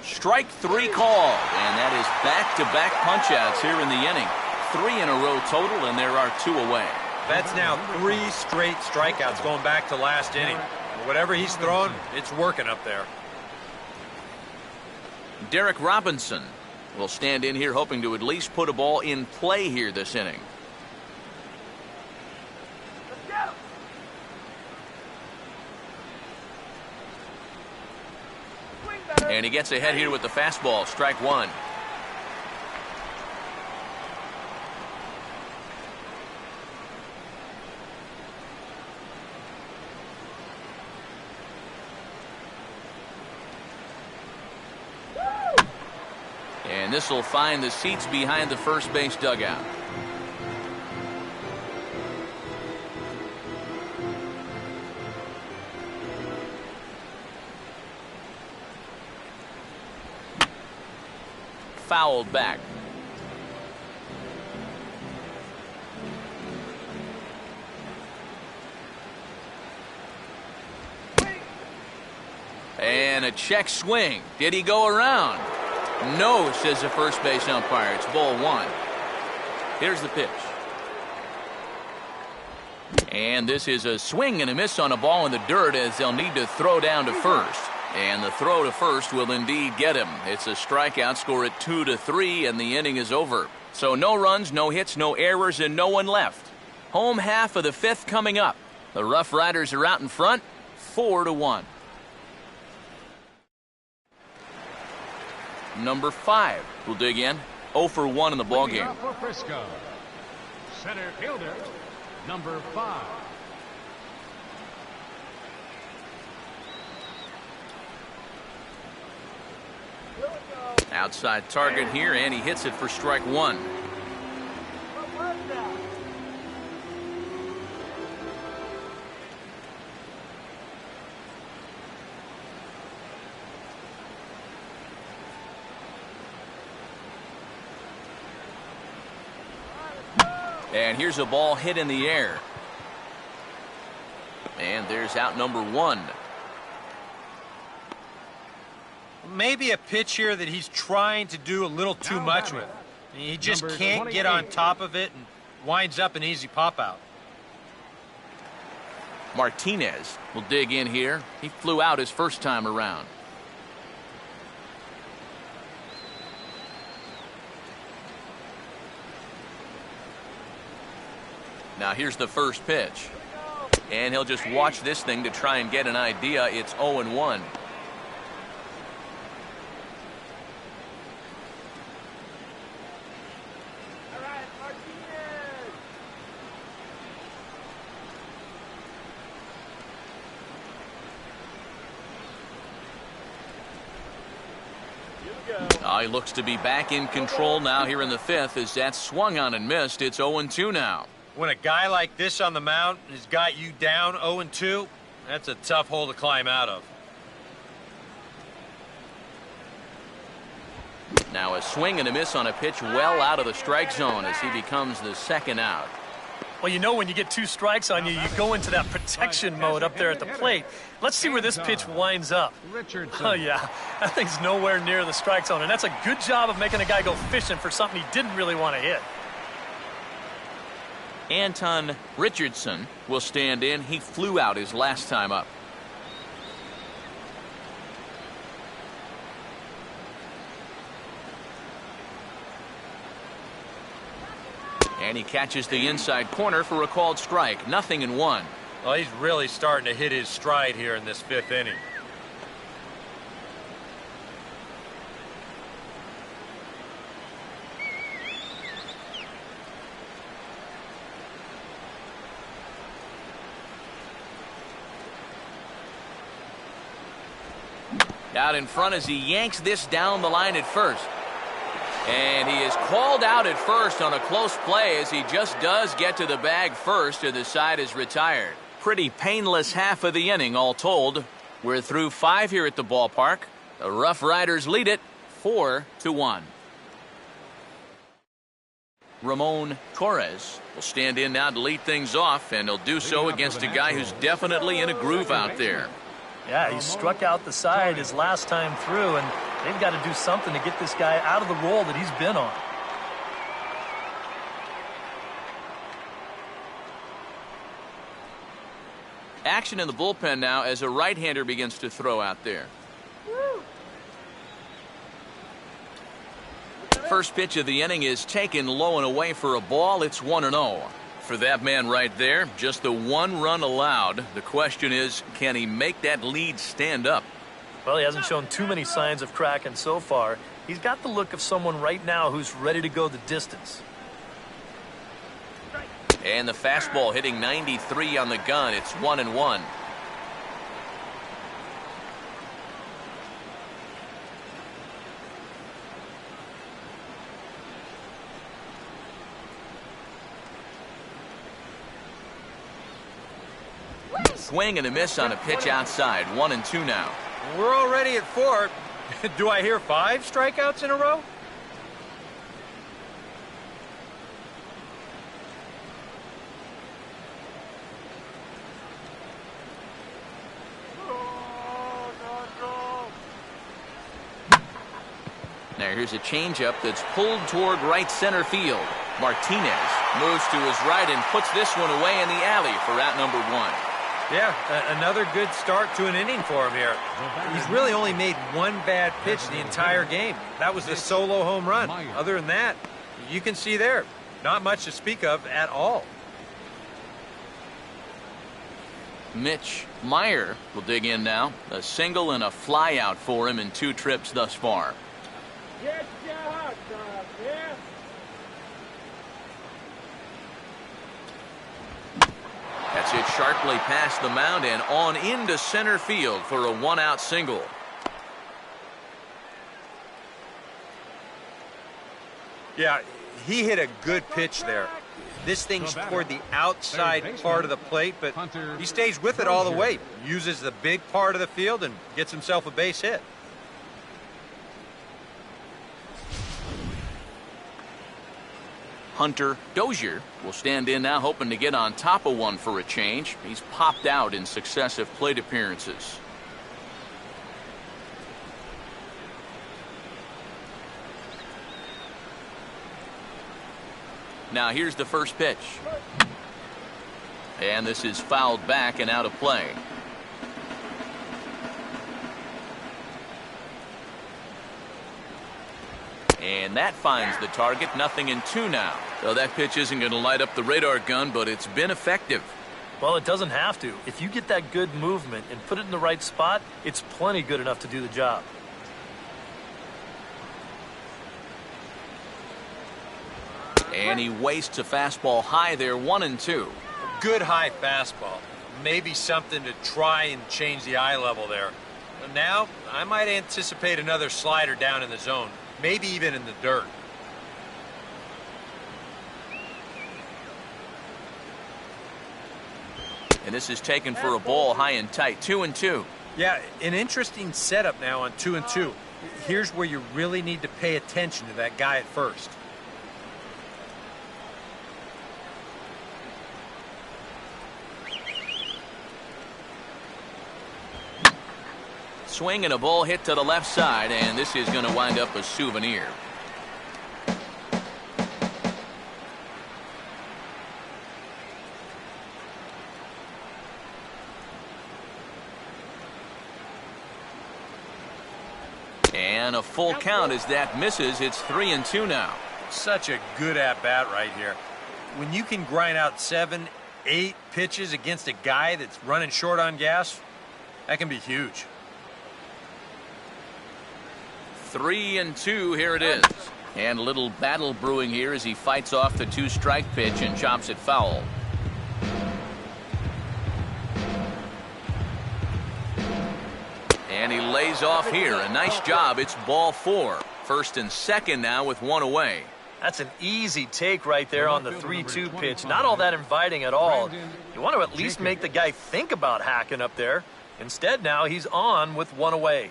Strike 3 call, and that is back-to-back punch-outs here in the inning. 3 in a row total, and there are 2 away. That's now 3 straight strikeouts going back to last inning. Whatever he's throwing, it's working up there. Derek Robinson will stand in here hoping to at least put a ball in play here this inning. And he gets ahead here with the fastball. Strike 1. And this will find the seats behind the first base dugout. Fouled back. And a check swing. Did he go around? No, says the first base umpire. It's ball 1. Here's the pitch. And this is a swing and a miss on a ball in the dirt as they'll need to throw down to first. And the throw to first will indeed get him. It's a strikeout, score at 2-3, and the inning is over. So no runs, no hits, no errors, and no one left. Home half of the 5th coming up. The Roughriders are out in front, 4-1. Number 5 will dig in. 0 for 1 in the ballgame. For Frisco, center fielder, number 5. Outside target here, and he hits it for strike 1. And here's a ball hit in the air. And there's out number 1. Maybe a pitch here that he's trying to do a little too much with. He just can't get on top of it and winds up an easy pop out. Martinez will dig in here. He flew out his first time around. Now here's the first pitch. And he'll just watch this thing to try and get an idea. It's 0-1. He looks to be back in control now here in the 5th as that swung on and missed. It's 0-2 now. When a guy like this on the mound has got you down 0-2, that's a tough hole to climb out of. Now a swing and a miss on a pitch well out of the strike zone as he becomes the second out. Well, you know when you get 2 strikes on you, you go into that protection mode up there at the plate. Let's see where this pitch winds up. Oh, yeah, that thing's nowhere near the strike zone, and that's a good job of making a guy go fishing for something he didn't really want to hit. Anton Richardson will stand in. He flew out his last time up. And he catches the inside corner for a called strike. 0-1. Well, he's really starting to hit his stride here in this 5th inning. Out in front as he yanks this down the line at first. And he is called out at first on a close play as he just does get to the bag first, and the side is retired. Pretty painless half of the inning all told. We're through 5 here at the ballpark. The Roughriders lead it 4-1. Ramon Torres will stand in now to lead things off, and he'll do so against a guy who's definitely in a groove out there. Yeah, he struck out the side his last time through, and they've got to do something to get this guy out of the role that he's been on. Action in the bullpen now as a right-hander begins to throw out there. First pitch of the inning is taken low and away for a ball. It's 1-0. For that man right there, just the 1 run allowed. The question is, can he make that lead stand up? Well, he hasn't shown too many signs of cracking so far. He's got the look of someone right now who's ready to go the distance. And the fastball hitting 93 on the gun. It's 1-1. Swing and a miss on a pitch outside. 1-2 now. We're already at 4. Do I hear 5 strikeouts in a row? Now here's a changeup that's pulled toward right center field. Martinez moves to his right and puts this one away in the alley for out number 1. Yeah, another good start to an inning for him here. He's really only made 1 bad pitch the entire game. That was the solo home run. Other than that, you can see there, not much to speak of at all. Mitch Meyer will dig in now. A single and a fly out for him in 2 trips thus far. That's hit sharply past the mound and on into center field for a 1-out single. Yeah, he hit a good pitch there. This thing's toward the outside part of the plate, but he stays with it all the way. Uses the big part of the field and gets himself a base hit. Hunter Dozier will stand in now, hoping to get on top of one for a change. He's popped out in successive plate appearances. Now here's the first pitch. And this is fouled back and out of play. And that finds the target. 0-2 now. So that pitch isn't going to light up the radar gun, but it's been effective. Well, it doesn't have to. If you get that good movement and put it in the right spot, it's plenty good enough to do the job. And he wastes a fastball high there. 1-2. Good high fastball. Maybe something to try and change the eye level there. But now, I might anticipate another slider down in the zone. Maybe even in the dirt. And this is taken for a ball high and tight. 2-2. Yeah, an interesting setup now on 2-2. Here's where you really need to pay attention to that guy at first. Swing and a ball hit to the left side, and this is going to wind up a souvenir. And a full count as that misses. It's 3-2 now. Such a good at-bat right here. When you can grind out 7, 8 pitches against a guy that's running short on gas, that can be huge. 3-2, here it is. And a little battle brewing here as he fights off the 2-strike pitch and chops it foul. And he lays off here. A nice job. It's ball 4. First and second now with 1 away. That's an easy take right there on the 3-2 pitch. Not all that inviting at all. You want to at least make the guy think about hacking up there. Instead now he's on with 1 away.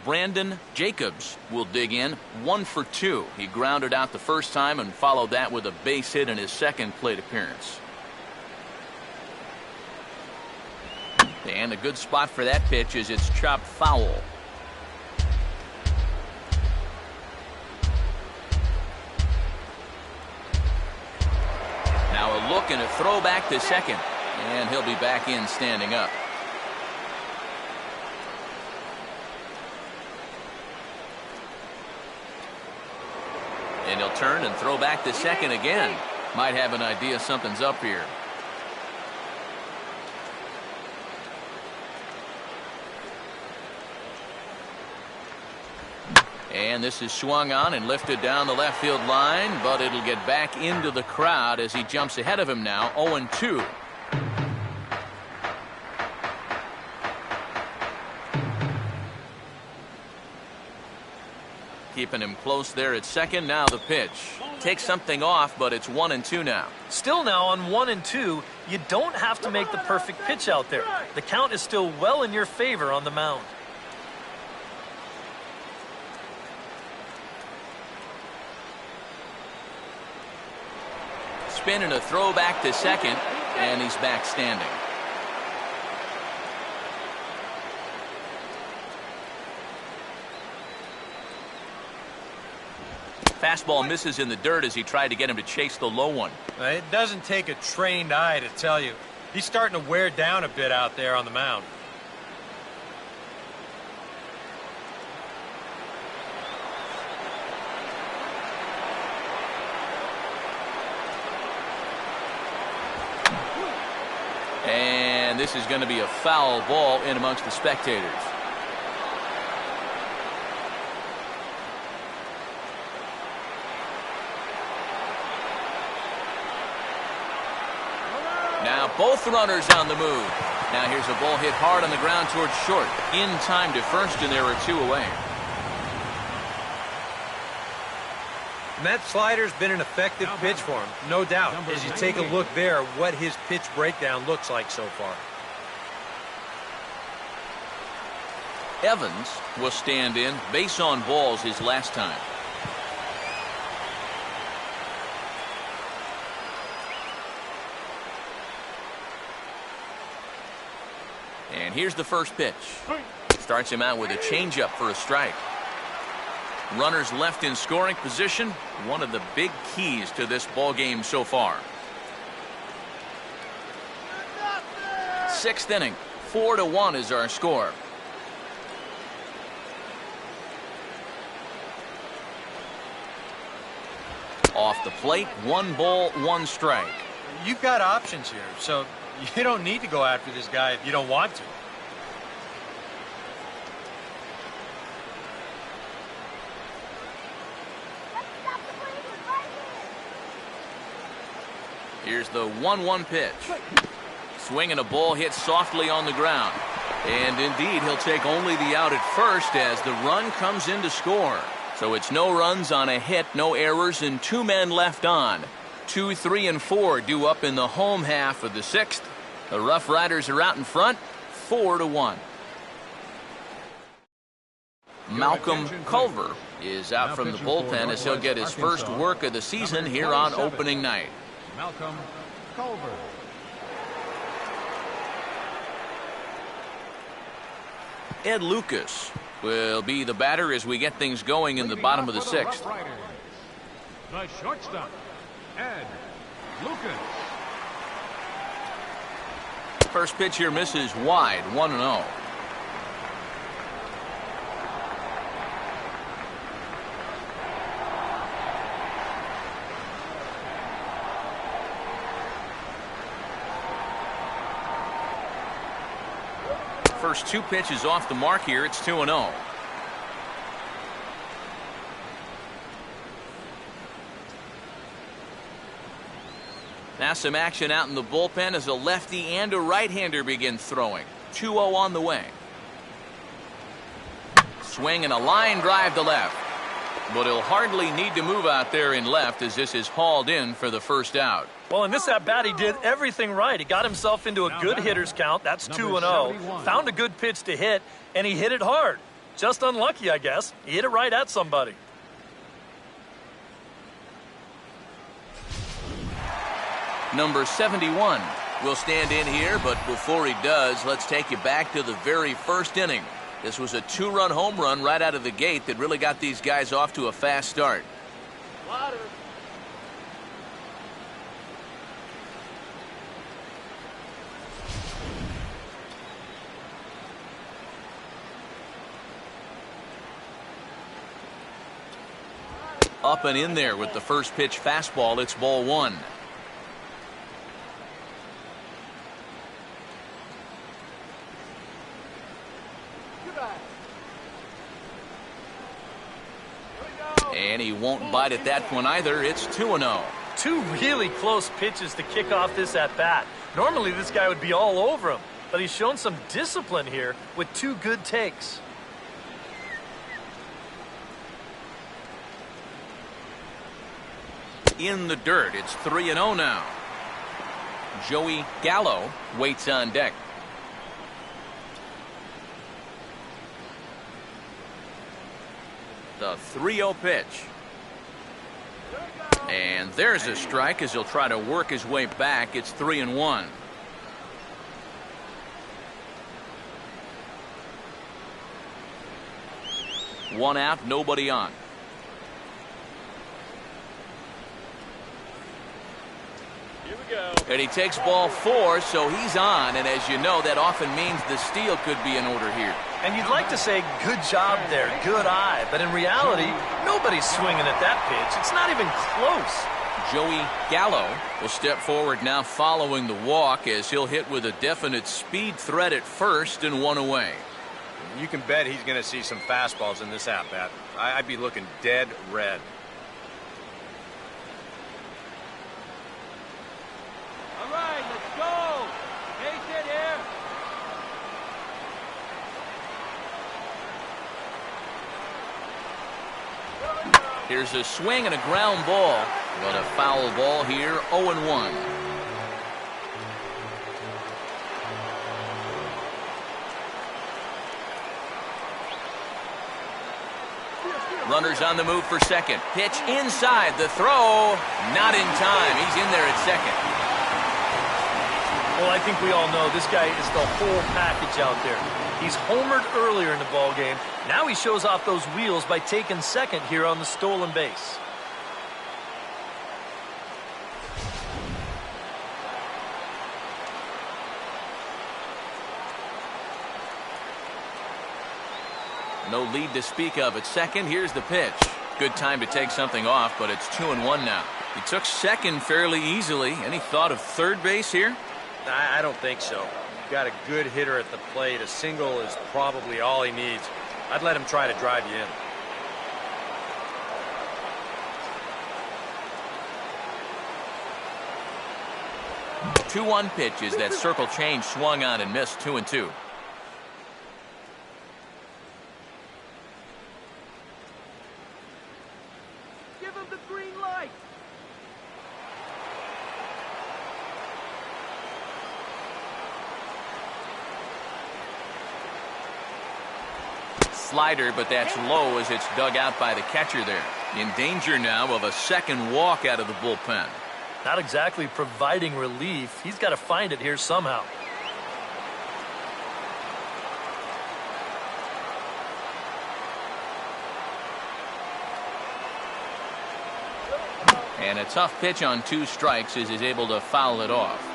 Brandon Jacobs will dig in. 1 for 2. He grounded out the first time and followed that with a base hit in his second plate appearance. And a good spot for that pitch is it's chopped foul. Now a look and a throw back to second. And he'll be back in standing up. And he'll turn and throw back to second again. Might have an idea something's up here. And this is swung on and lifted down the left field line, but it'll get back into the crowd as he jumps ahead of him now, 0-2. Keeping him close there at second. Now the pitch. Takes something off, but it's 1-2 now. Still now on 1-2, you don't have to make the perfect pitch out there. The count is still well in your favor on the mound. Spin and a throw back to second, and he's back standing. Fastball misses in the dirt as he tried to get him to chase the low one. It doesn't take a trained eye to tell you. He's starting to wear down a bit out there on the mound. And this is going to be a foul ball in amongst the spectators. Now both runners on the move. Now here's a ball hit hard on the ground towards short. In time to first, and there are 2 away. And that slider's been an effective pitch for him, no doubt. As you take a look there, what his pitch breakdown looks like so far. Evans will stand in. Base on balls his last time. And here's the first pitch. Starts him out with a changeup for a strike. Runners left in scoring position. One of the big keys to this ball game so far. 6th inning. 4-1 is our score. Off the plate, 1 ball, 1 strike. You've got options here, so you don't need to go after this guy if you don't want to. Here's the 1-1 pitch. Swing and a ball hit softly on the ground. And indeed, he'll take only the out at first as the run comes in to score. So it's no runs on a hit, no errors, and 2 men left on. 2, 3, and 4 due up in the home half of the 6th. The Roughriders are out in front, 4-1. Malcolm Culver is out from the bullpen as he'll get his first work of the season here on opening night. Malcolm Culver. Ed Lucas will be the batter as we get things going in the bottom of the sixth. The shortstop, Ed Lucas. First pitch here misses wide, 1-0. First two pitches off the mark here. It's 2-0. Now some action out in the bullpen as a lefty and a right-hander begin throwing. 2-0 on the way. Swing and a line drive to left. But he'll hardly need to move out there in left as this is hauled in for the first out. Well, in this at-bat, he did everything right. He got himself into a good hitter's count. That's 2-0. Found a good pitch to hit, and he hit it hard. Just unlucky, I guess. He hit it right at somebody. Number 71 will stand in here, but before he does, let's take you back to the very first inning. This was a two-run home run right out of the gate that really got these guys off to a fast start. Water. Up and in there with the first pitch fastball. It's ball one. And he won't bite at that one either. It's 2-0. Two really close pitches to kick off this at-bat. Normally this guy would be all over him, but he's shown some discipline here with two good takes. In the dirt, it's 3-0 now. Joey Gallo waits on deck. The 3-0 pitch. And there's a strike as he'll try to work his way back. It's 3-1. One out, nobody on. Here we go. And he takes ball four, so he's on. And as you know, that often means the steal could be in order here. And you'd like to say, good job there, good eye. But in reality, nobody's swinging at that pitch. It's not even close. Joey Gallo will step forward now following the walk as he'll hit with a definite speed threat at first and one away. You can bet he's going to see some fastballs in this at-bat. I'd be looking dead red. All right, let's go. Base hit here. Here's a swing and a ground ball, but a foul ball here, 0-1. Runners on the move for second. Pitch inside. The throw, not in time. He's in there at second. Well, I think we all know this guy is the whole package out there. He's homered earlier in the ball game. Now he shows off those wheels by taking second here on the stolen base. No lead to speak of at second. Here's the pitch. Good time to take something off, but it's 2-1 now. He took second fairly easily. Any thought of third base here? I don't think so. You've got a good hitter at the plate. A single is probably all he needs. I'd let him try to drive you in. Two 2-1 pitches. That circle change swung on and missed. 2-2. Give him the green light. slider, but that's low as it's dug out by the catcher there. In danger now of a second walk out of the bullpen. Not exactly providing relief. He's got to find it here somehow. And a tough pitch on 2 strikes as he's able to foul it off.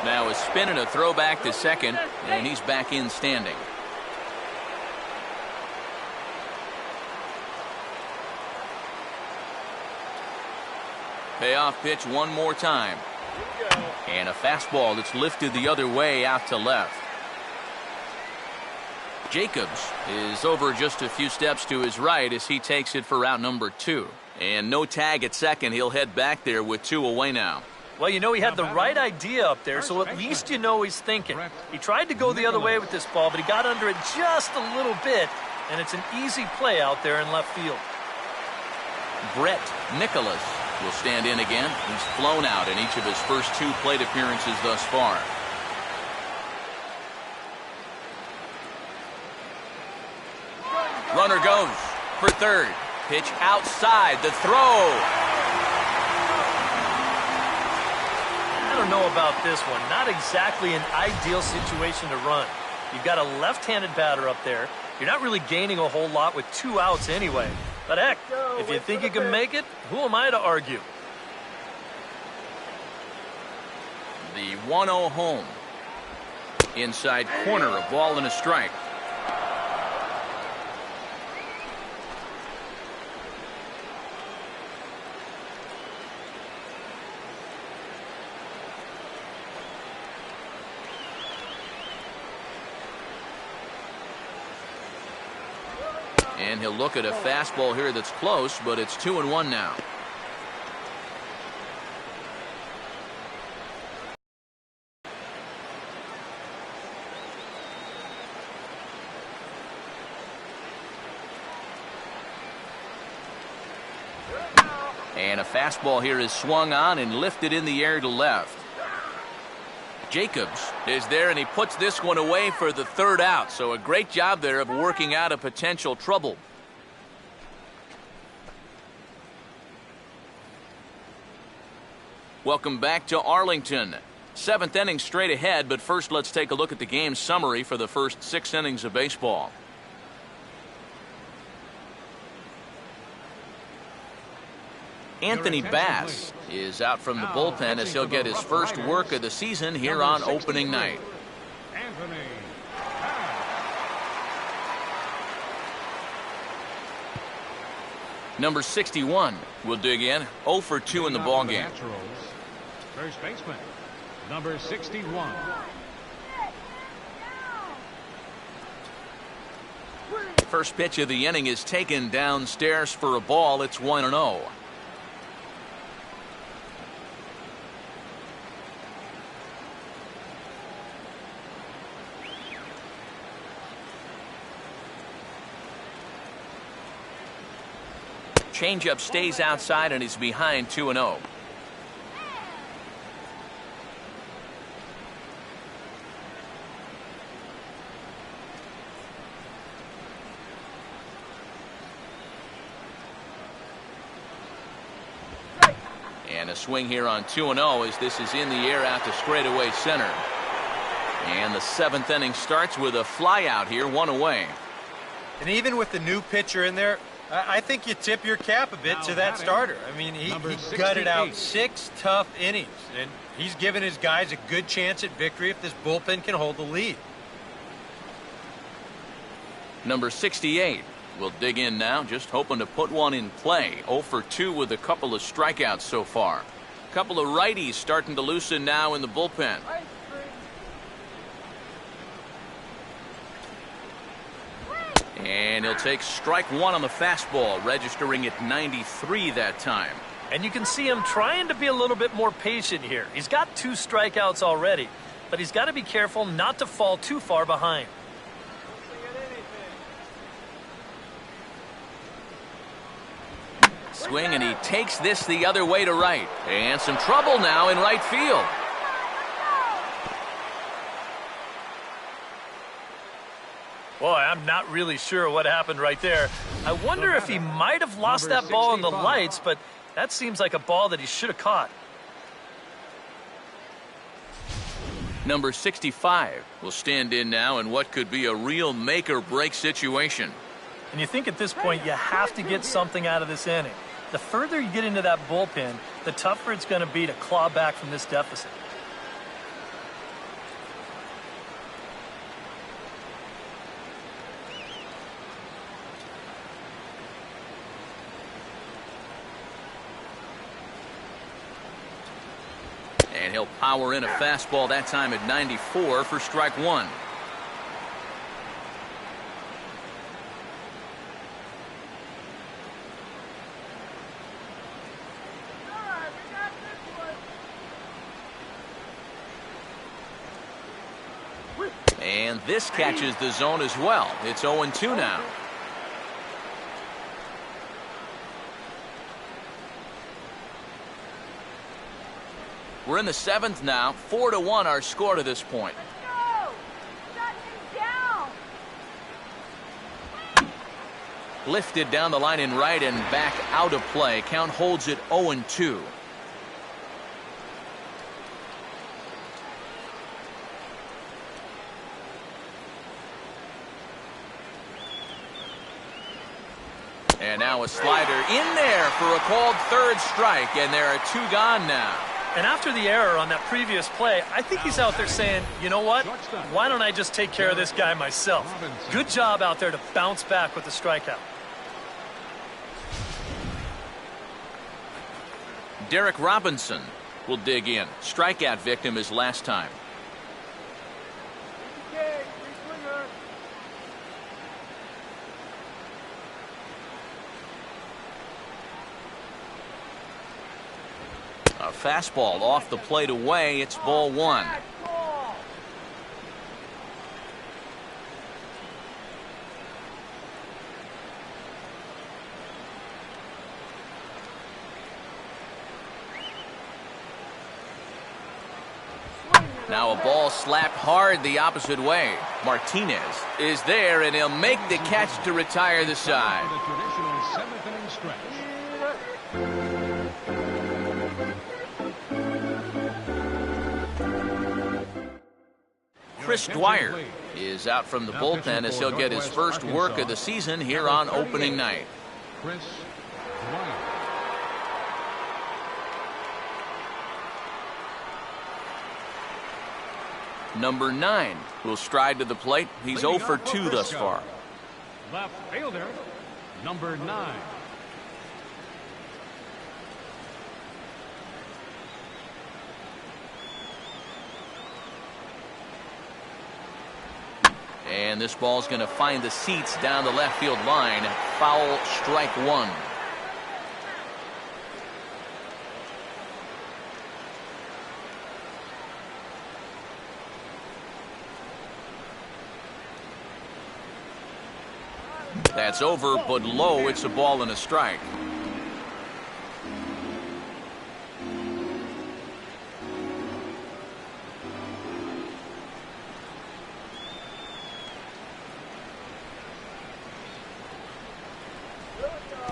Now a spin and a throw back to second, and he's back in standing. Payoff pitch one more time. And a fastball that's lifted the other way out to left. Jacobs is over just a few steps to his right as he takes it for out number 2. And no tag at second. He'll head back there with 2 away now. Well, you know, he had the right idea up there, so at least you know he's thinking. He tried to go the other way with this ball, but he got under it just a little bit, and it's an easy play out there in left field. Brett Nicholas will stand in again. He's flown out in each of his first 2 plate appearances thus far. Runner goes for third. Pitch outside. The throw. I don't know about this one. Not exactly an ideal situation to run. You've got a left-handed batter up there. You're not really gaining a whole lot with 2 outs anyway. But heck, if you think you can make it, who am I to argue? The 1-0 home. Inside corner, a ball and a strike. And he'll look at a fastball here that's close, but it's 2-1 now. And a fastball here is swung on and lifted in the air to left. Jacobs is there, and he puts this one away for the 3rd out. So a great job there of working out a potential trouble. Welcome back to Arlington. 7th inning straight ahead, but first let's take a look at the game summary for the first 6 innings of baseball. Anthony Bass is out from the bullpen as he'll get his first work of the season here on opening night. Anthony. Number 61 will dig in. 0 for 2 in the ballgame. First baseman, number 61. First pitch of the inning is taken downstairs for a ball. It's 1-0. Changeup stays outside and is behind 2-0. And a swing here on 2-0 as this is in the air out to straightaway center. And the 7th inning starts with a fly out here, 1 away. And even with the new pitcher in there, I think you tip your cap a bit to that starter. I mean, he gutted out 6 tough innings, and he's given his guys a good chance at victory if this bullpen can hold the lead. Number 68 will dig in now, just hoping to put one in play. 0 for 2 with a couple of strikeouts so far. A couple of righties starting to loosen now in the bullpen. And he'll take strike 1 on the fastball, registering at 93 that time. And you can see him trying to be a little bit more patient here. He's got 2 strikeouts already, but he's got to be careful not to fall too far behind. swing, and he takes this the other way to right. And some trouble now in right field. Boy, I'm not really sure what happened right there. I wonder if he might have lost that ball in the lights, but that seems like a ball that he should have caught. Number 65 will stand in now in what could be a real make-or-break situation. And you think at this point you have to get something out of this inning. The further you get into that bullpen, the tougher it's going to be to claw back from this deficit. And he'll power in a fastball that time at 94 for strike one. And this catches the zone as well. It's 0-2 now. We're in the seventh now. 4-1 our score to this point. Lifted down the line in right and back out of play. Count holds it 0-2. And now a slider in there for a called third strike, and there are two gone now. And after the error on that previous play, I think he's out there saying, you know what? Why don't I just take care of this guy myself? Good job out there to bounce back with the strikeout. Derek Robinson will dig in. Strikeout victim his last time. A fastball off the plate away. It's ball one. Now a ball slapped hard the opposite way. Martinez is there, and he'll make the catch to retire the side. The traditional seventh inning stretch. Chris Dwyer is out from the bullpen as he'll get his first work of the season here on opening night. Chris Dwyer. Number 9 will stride to the plate. He's 0 for 2 thus far. Left fielder, number 9. And this ball's going to find the seats down the left field line. Foul, strike one. That's over, but low. It's a ball and a strike.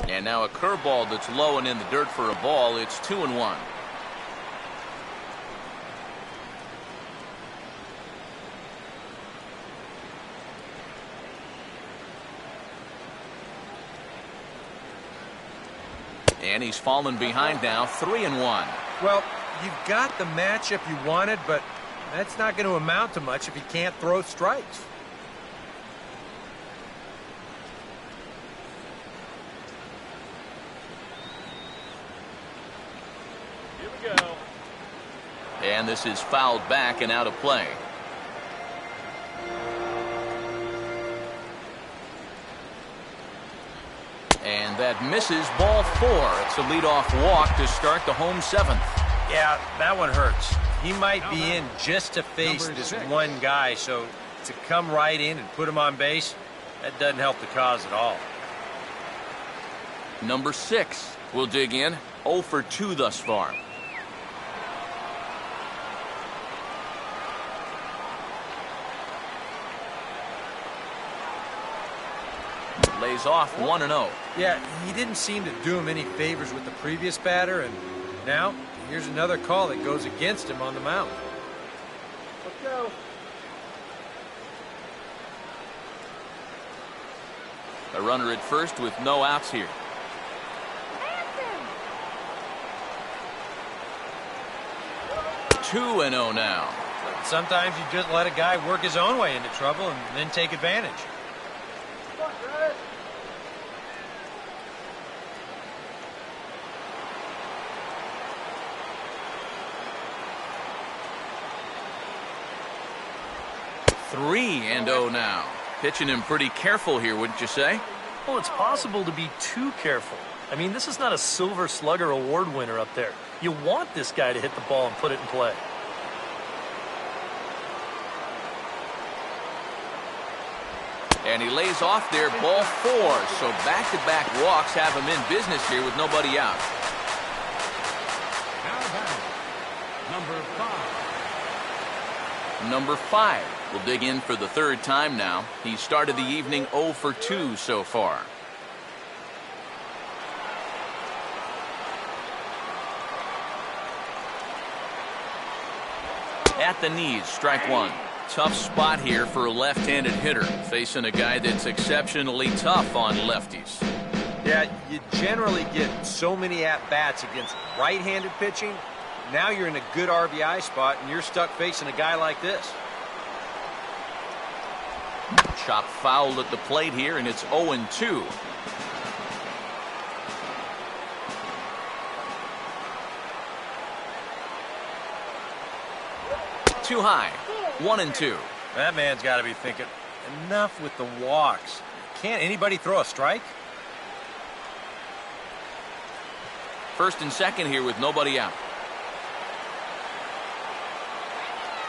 And now a curveball that's low and in the dirt for a ball. It's 2-1. And he's fallen behind now, 3-1. Well, you've got the matchup you wanted, but that's not going to amount to much if he can't throw strikes. Here we go. And this is fouled back and out of play. And that misses, ball 4. It's a leadoff walk to start the home 7th. Yeah, that one hurts. He might be in just to face this one guy, so to come right in and put him on base, that doesn't help the cause at all. Number 6 will dig in. 0 for 2 thus far. Lays off 1-0. Yeah, he didn't seem to do him any favors with the previous batter, and now here's another call that goes against him on the mound. Let's go. A runner at first with no outs here. 2-0 now. Sometimes you just let a guy work his own way into trouble and then take advantage. Come on, Travis. Three and 0 now. Pitching him pretty careful here, wouldn't you say? Well, it's possible to be too careful. I mean, this is not a Silver Slugger award winner up there. You want this guy to hit the ball and put it in play. And he lays off there, ball 4. So back-to-back walks have him in business here with nobody out. Now batting, number 5. Number 5 will dig in for the third time now. He started the evening 0 for 2 so far. At the knees, strike 1. Tough spot here for a left-handed hitter, facing a guy that's exceptionally tough on lefties. Yeah, you generally get so many at-bats against right-handed pitching. Now you're in a good RBI spot, and you're stuck facing a guy like this. Chop foul at the plate here, and it's 0-2. Too high. 1-2. That man's got to be thinking, enough with the walks. Can't anybody throw a strike? First and second here with nobody out.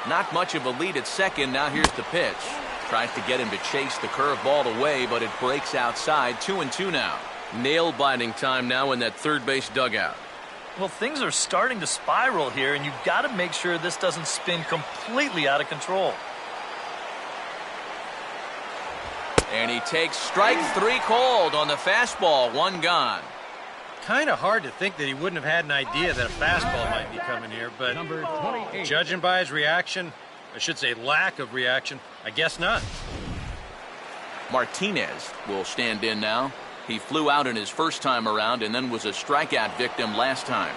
Not much of a lead at second. Now here's the pitch. Tries to get him to chase the curveball away, but it breaks outside. 2-2 now. Nail-biting time now in that third base dugout. Well, things are starting to spiral here, and you've got to make sure this doesn't spin completely out of control. And he takes strike 3 called on the fastball. 1 gone. Kind of hard to think that he wouldn't have had an idea that a fastball might be coming here, but Number 28. judging by his reaction, I should say lack of reaction, I guess not. Martinez will stand in now. He flew out in his first time around and then was a strikeout victim last time.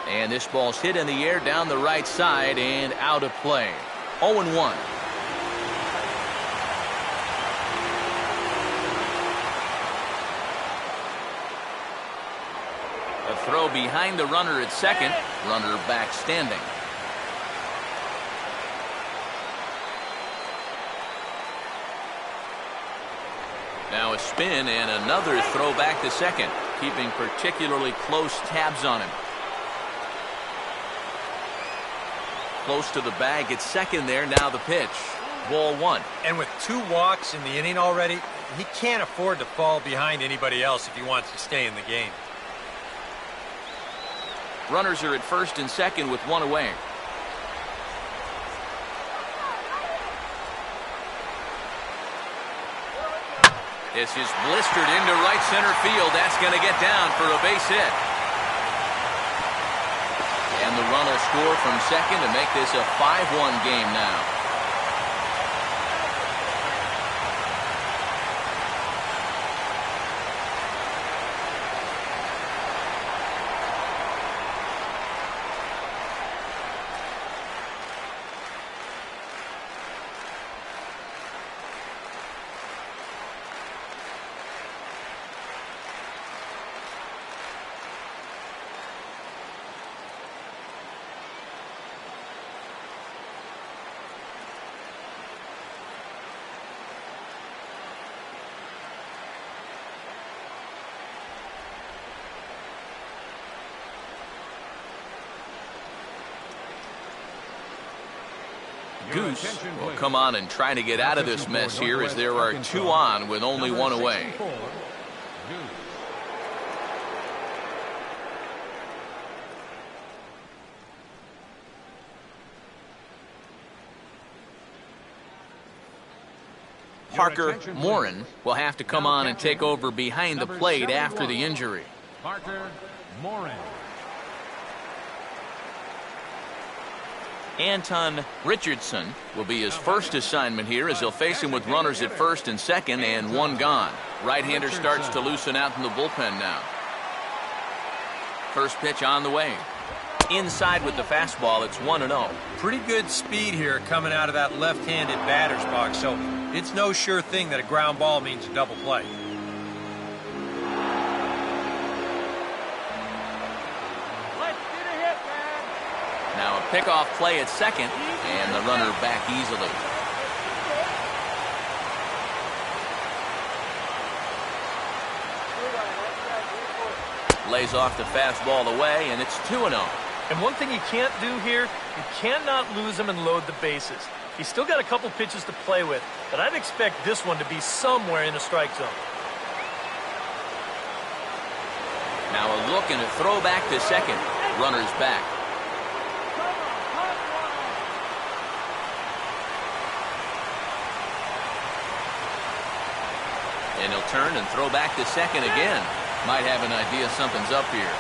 And this ball's hit in the air down the right side and out of play. 0-1. A throw behind the runner at second. Runner back standing. Now a spin and another throw back to second, keeping particularly close tabs on him. Close to the bag at second there. Now the pitch. Ball 1. And with 2 walks in the inning already, he can't afford to fall behind anybody else if he wants to stay in the game. Runners are at first and second with 1 away. This is blistered into right center field. That's going to get down for a base hit. And the run will score from second to make this a 5-1 game now. Goose will come on and try to get out of this mess here as there are 2 on with only 1 away. Parker Morin will have to come on and take over behind the plate after the injury. Parker Morin. Anton Richardson will be his first assignment here as he'll face him with runners at first and second and 1 gone. Right-hander starts to loosen out in the bullpen now. First pitch on the way. Inside with the fastball, it's 1-0. Pretty good speed here coming out of that left-handed batter's box, so it's no sure thing that a ground ball means a double play. Let's get a hit, man. Now a pickoff play at second, and the runner back easily. Lays off the fastball away, and it's 2-0. And one thing you can't do here, you cannot lose him and load the bases. He's still got a couple pitches to play with, but I'd expect this one to be somewhere in the strike zone. Now a look and a throw back to second. Runner's back. And he'll turn and throw back to second again. Might have an idea something's up here.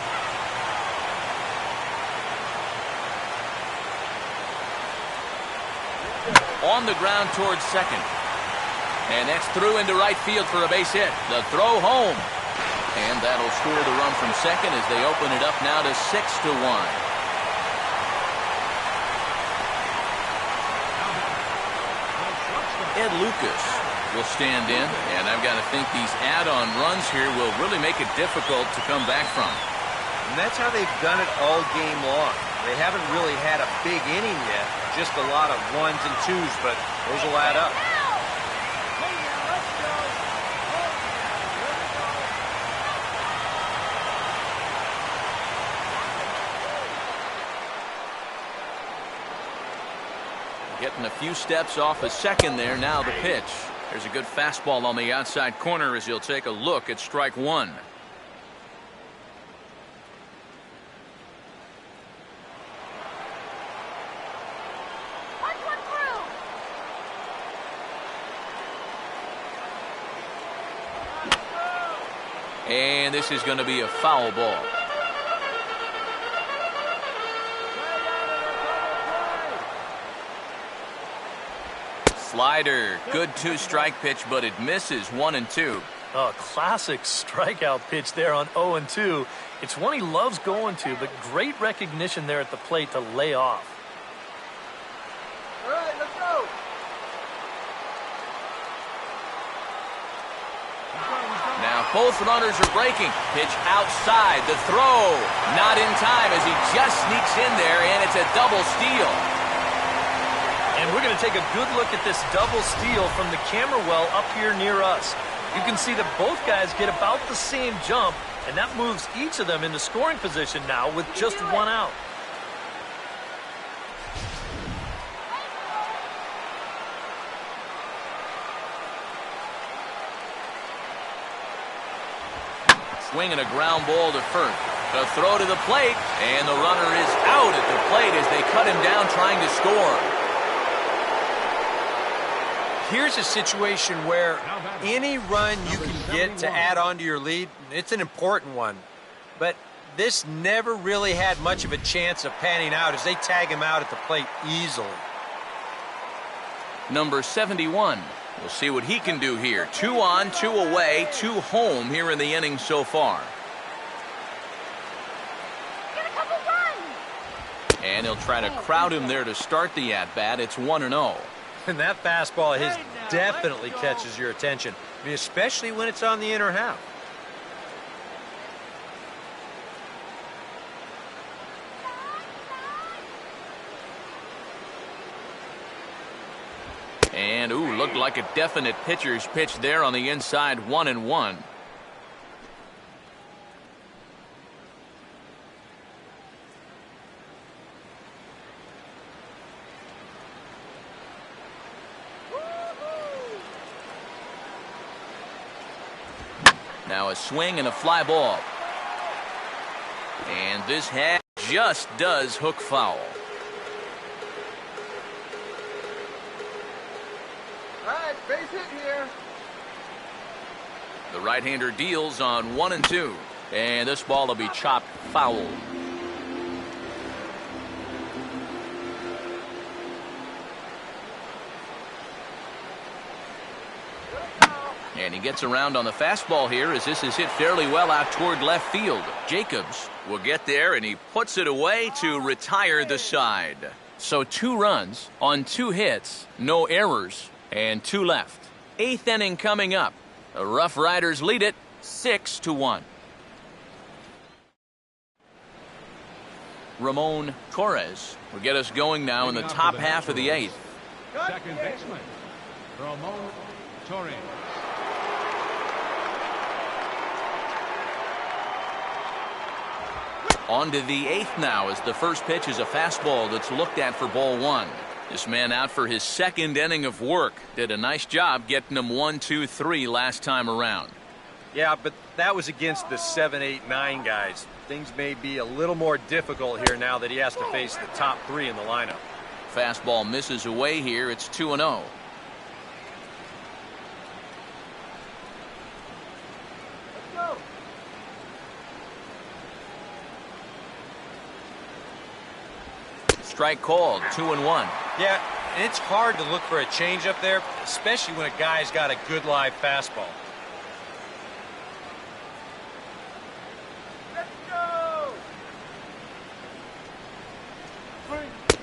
On the ground towards second. And that's through into right field for a base hit. The throw home. And that'll score the run from second as they open it up now to 6-1. Ed Lucas will stand in, and I've got to think these add-on runs here will really make it difficult to come back from. And that's how they've done it all game long. They haven't really had a big inning yet, just a lot of 1s and 2s, but those will add up. Getting a few steps off a second there. Now the pitch. There's a good fastball on the outside corner as he'll take a look at strike 1. And this is going to be a foul ball. Slider, good 2-strike pitch, but it misses 1-2. Oh, classic strikeout pitch there on 0-2. It's one he loves going to, but great recognition there at the plate to lay off. All right, let's go. Now both runners are breaking. Pitch outside. The throw not in time as he just sneaks in there, and it's a double steal. And we're going to take a good look at this double steal from the camera well up here near us. You can see that both guys get about the same jump, and that moves each of them into scoring position now with just 1 out. Swinging a ground ball to first. The throw to the plate, and the runner is out at the plate as they cut him down trying to score. Here's a situation where any run you can get to add on to your lead, it's an important one. But this never really had much of a chance of panning out as they tag him out at the plate easily. Number 71. We'll see what he can do here. 2 on, 2 away, 2 home here in the inning so far. Get a couple runs. And he'll try to crowd him there to start the at-bat. It's 1-0. And that fastball of his definitely catches your attention. I mean, especially when it's on the inner half. And, ooh, looked like a definite pitcher's pitch there on the inside, 1-1. Now a swing and a fly ball. And this just does hook foul. All right, base hit here. The right-hander deals on 1 and 2. And this ball will be chopped foul. And he gets around on the fastball here as this is hit fairly well out toward left field. Jacobs will get there, and he puts it away to retire the side. So 2 runs on 2 hits, no errors, and 2 left. 8th inning coming up. The Roughriders lead it 6-1. Ramon Torres will get us going now in the top half of the 8th. Second baseman, Ramon Torres. On to the 8th now as the first pitch is a fastball that's looked at for ball 1. This man out for his 2nd inning of work. Did a nice job getting him 1, 2, 3 last time around. Yeah, but that was against the 7, 8, 9 guys. Things may be a little more difficult here now that he has to face the top 3 in the lineup. Fastball misses away here. It's 2-0. Strike called, 2-1. Yeah, and it's hard to look for a changeup there, especially when a guy's got a good live fastball. Let's go.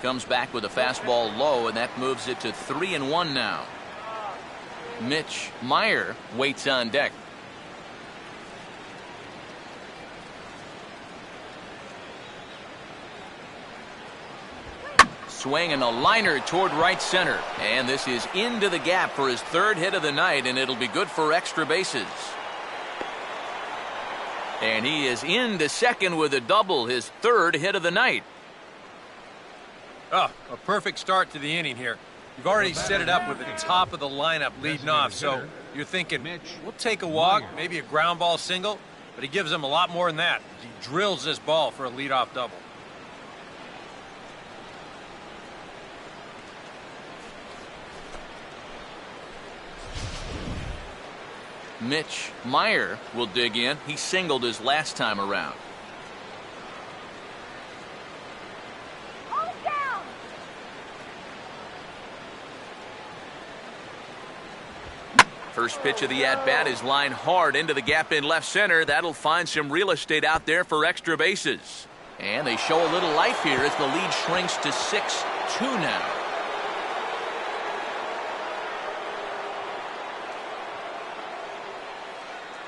Comes back with a fastball low, and that moves it to 3-1 now. Mitch Meyer waits on deck. Swing and a liner toward right center. And this is into the gap for his 3rd hit of the night, and it'll be good for extra bases. And he is into second with a double, his 3rd hit of the night. Oh, a perfect start to the inning here. You've already set it up with the top of the lineup leading off, so you're thinking, we'll take a walk, maybe a ground ball single, but he gives them a lot more than that. He drills this ball for a leadoff double. Mitch Meyer will dig in. He singled his last time around. Hold down. First pitch of the at-bat is lined hard into the gap in left center. That'll find some real estate out there for extra bases. And they show a little life here as the lead shrinks to 6-2 now.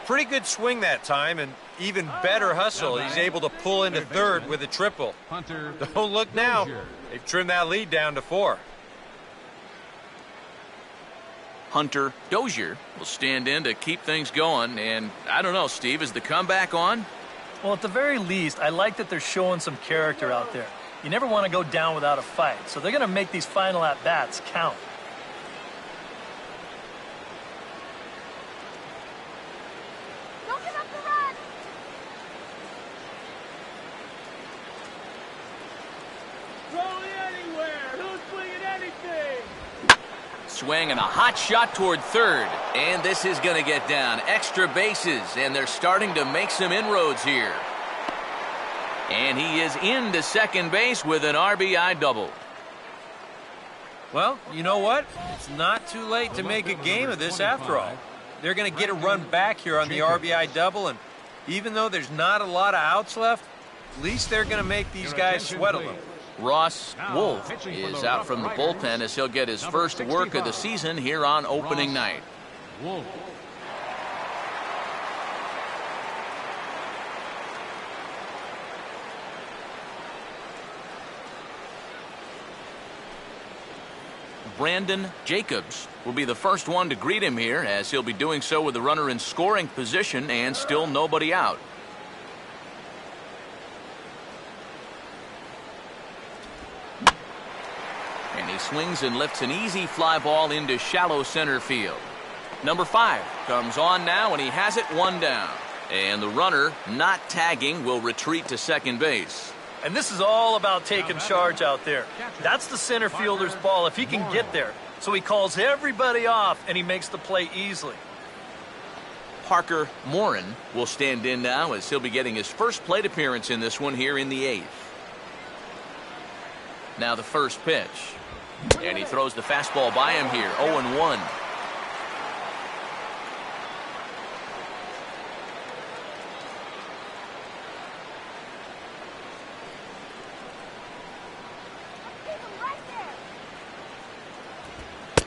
Pretty good swing that time, and even better hustle. He's able to pull into 3rd with a triple. Hunter Don't look now. Dozier. They've trimmed that lead down to 4. Hunter Dozier will stand in to keep things going. And I don't know, Steve, is the comeback on? Well, at the very least, I like that they're showing some character out there. You never want to go down without a fight, so they're going to make these final at-bats count. Don't give up the run. Throw it anywhere. Who's swinging anything? Swing and a hot shot toward 3rd. And this is going to get down. Extra bases, and they're starting to make some inroads here. And he is into 2nd base with an RBI double. Well, you know what? It's not too late to make a game of this after all. They're going to get a run back here on the RBI double, and even though there's not a lot of outs left, at least they're going to make these guys sweat a little. Ross Wolf is out from the bullpen as he'll get his first work of the season here on opening night. Wolf. Brandon Jacobs will be the first one to greet him here, as he'll be doing so with the runner in scoring position and still nobody out. And he swings and lifts an easy fly ball into shallow center field. Number 5 comes on now, and he has it 1 down. And the runner, not tagging, will retreat to second base. And this is all about taking charge out there. That's the center fielder's ball if he can get there. So he calls everybody off, and he makes the play easily. Parker Morin will stand in now as he'll be getting his first plate appearance in this one here in the 8th. Now the first pitch. And he throws the fastball by him here, 0-1.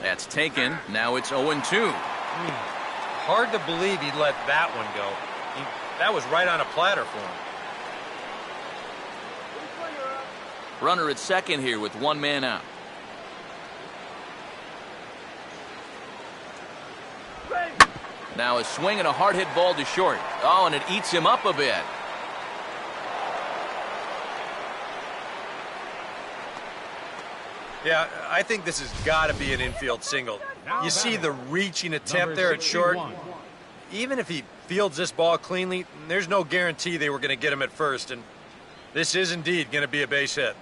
That's taken. Now it's 0-2. Hard to believe he'd let that one go. That was right on a platter for him. Runner at second here with 1 man out. Now a swing and a hard hit ball to short. Oh, and it eats him up a bit. Yeah, I think this has got to be an infield single. You see the reaching attempt there at short. Even if he fields this ball cleanly, there's no guarantee they were going to get him at first, and this is indeed going to be a base hit.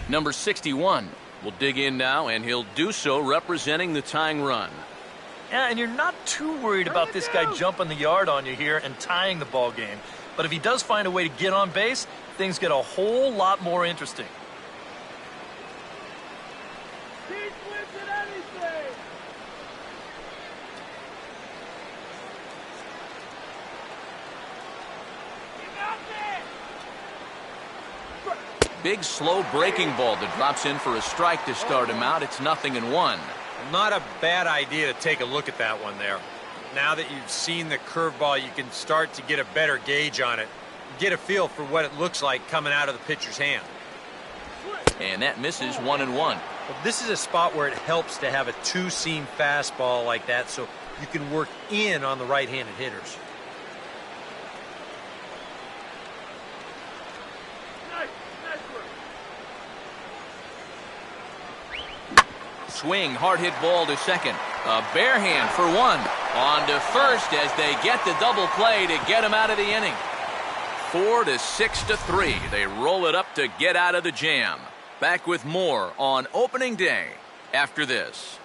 Number 61 will dig in now, and he'll do so representing the tying run. Yeah, and you're not too worried about this guy jumping the yard on you here and tying the ball game. But if he does find a way to get on base, things get a whole lot more interesting. Big slow breaking ball that drops in for a strike to start him out. It's 0-1. Not a bad idea to take a look at that one there. Now that you've seen the curveball, you can start to get a better gauge on it. Get a feel for what it looks like coming out of the pitcher's hand. And that misses 1-1. Well, this is a spot where it helps to have a two-seam fastball like that so you can work in on the right-handed hitters. Swing, hard hit ball to second. A bare hand for 1. On to first as they get the double play to get him out of the inning. 4-6-3. They roll it up to get out of the jam. Back with more on opening day after this.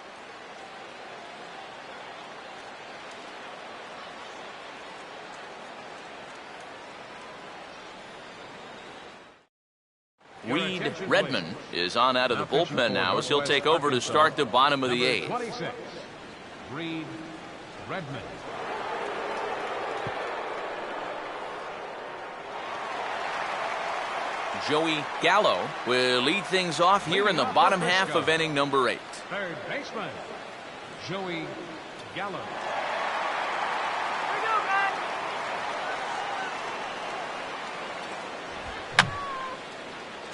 Reed Redmond is on out of the bullpen now as he'll take over to start the bottom of the 8th. 26, Reed Redmond. Joey Gallo will lead things off here in the bottom half of inning number 8. Third baseman, Joey Gallo.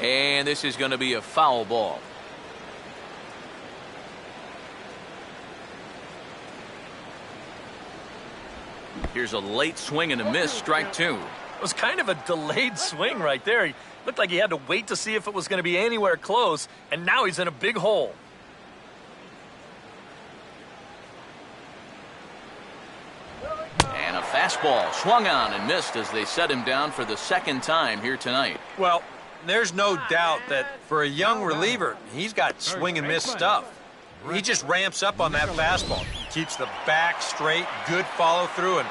And this is going to be a foul ball. Here's a late swing and a miss, strike 2. It was kind of a delayed swing right there. He looked like he had to wait to see if it was going to be anywhere close, and now he's in a big hole. And a fastball swung on and missed as they set him down for the second time here tonight. Well, there's no doubt that for a young reliever, he's got swing and miss stuff. He just ramps up on that fastball, keeps the back straight, good follow through, and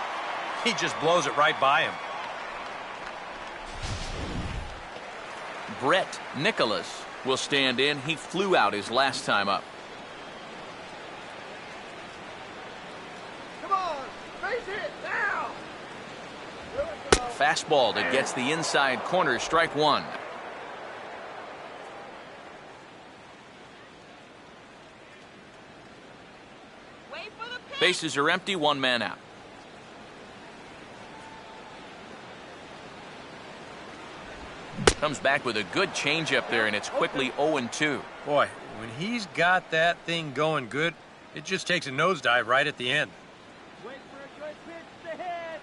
he just blows it right by him. Brett Nicholas will stand in. He flew out his last time up. Come on, face it now. Fastball that gets the inside corner, strike 1. Bases are empty, 1 man out. Comes back with a good changeup there, and it's quickly 0-2. Boy, when he's got that thing going good, it just takes a nosedive right at the end. Wait for a good pitch to hit.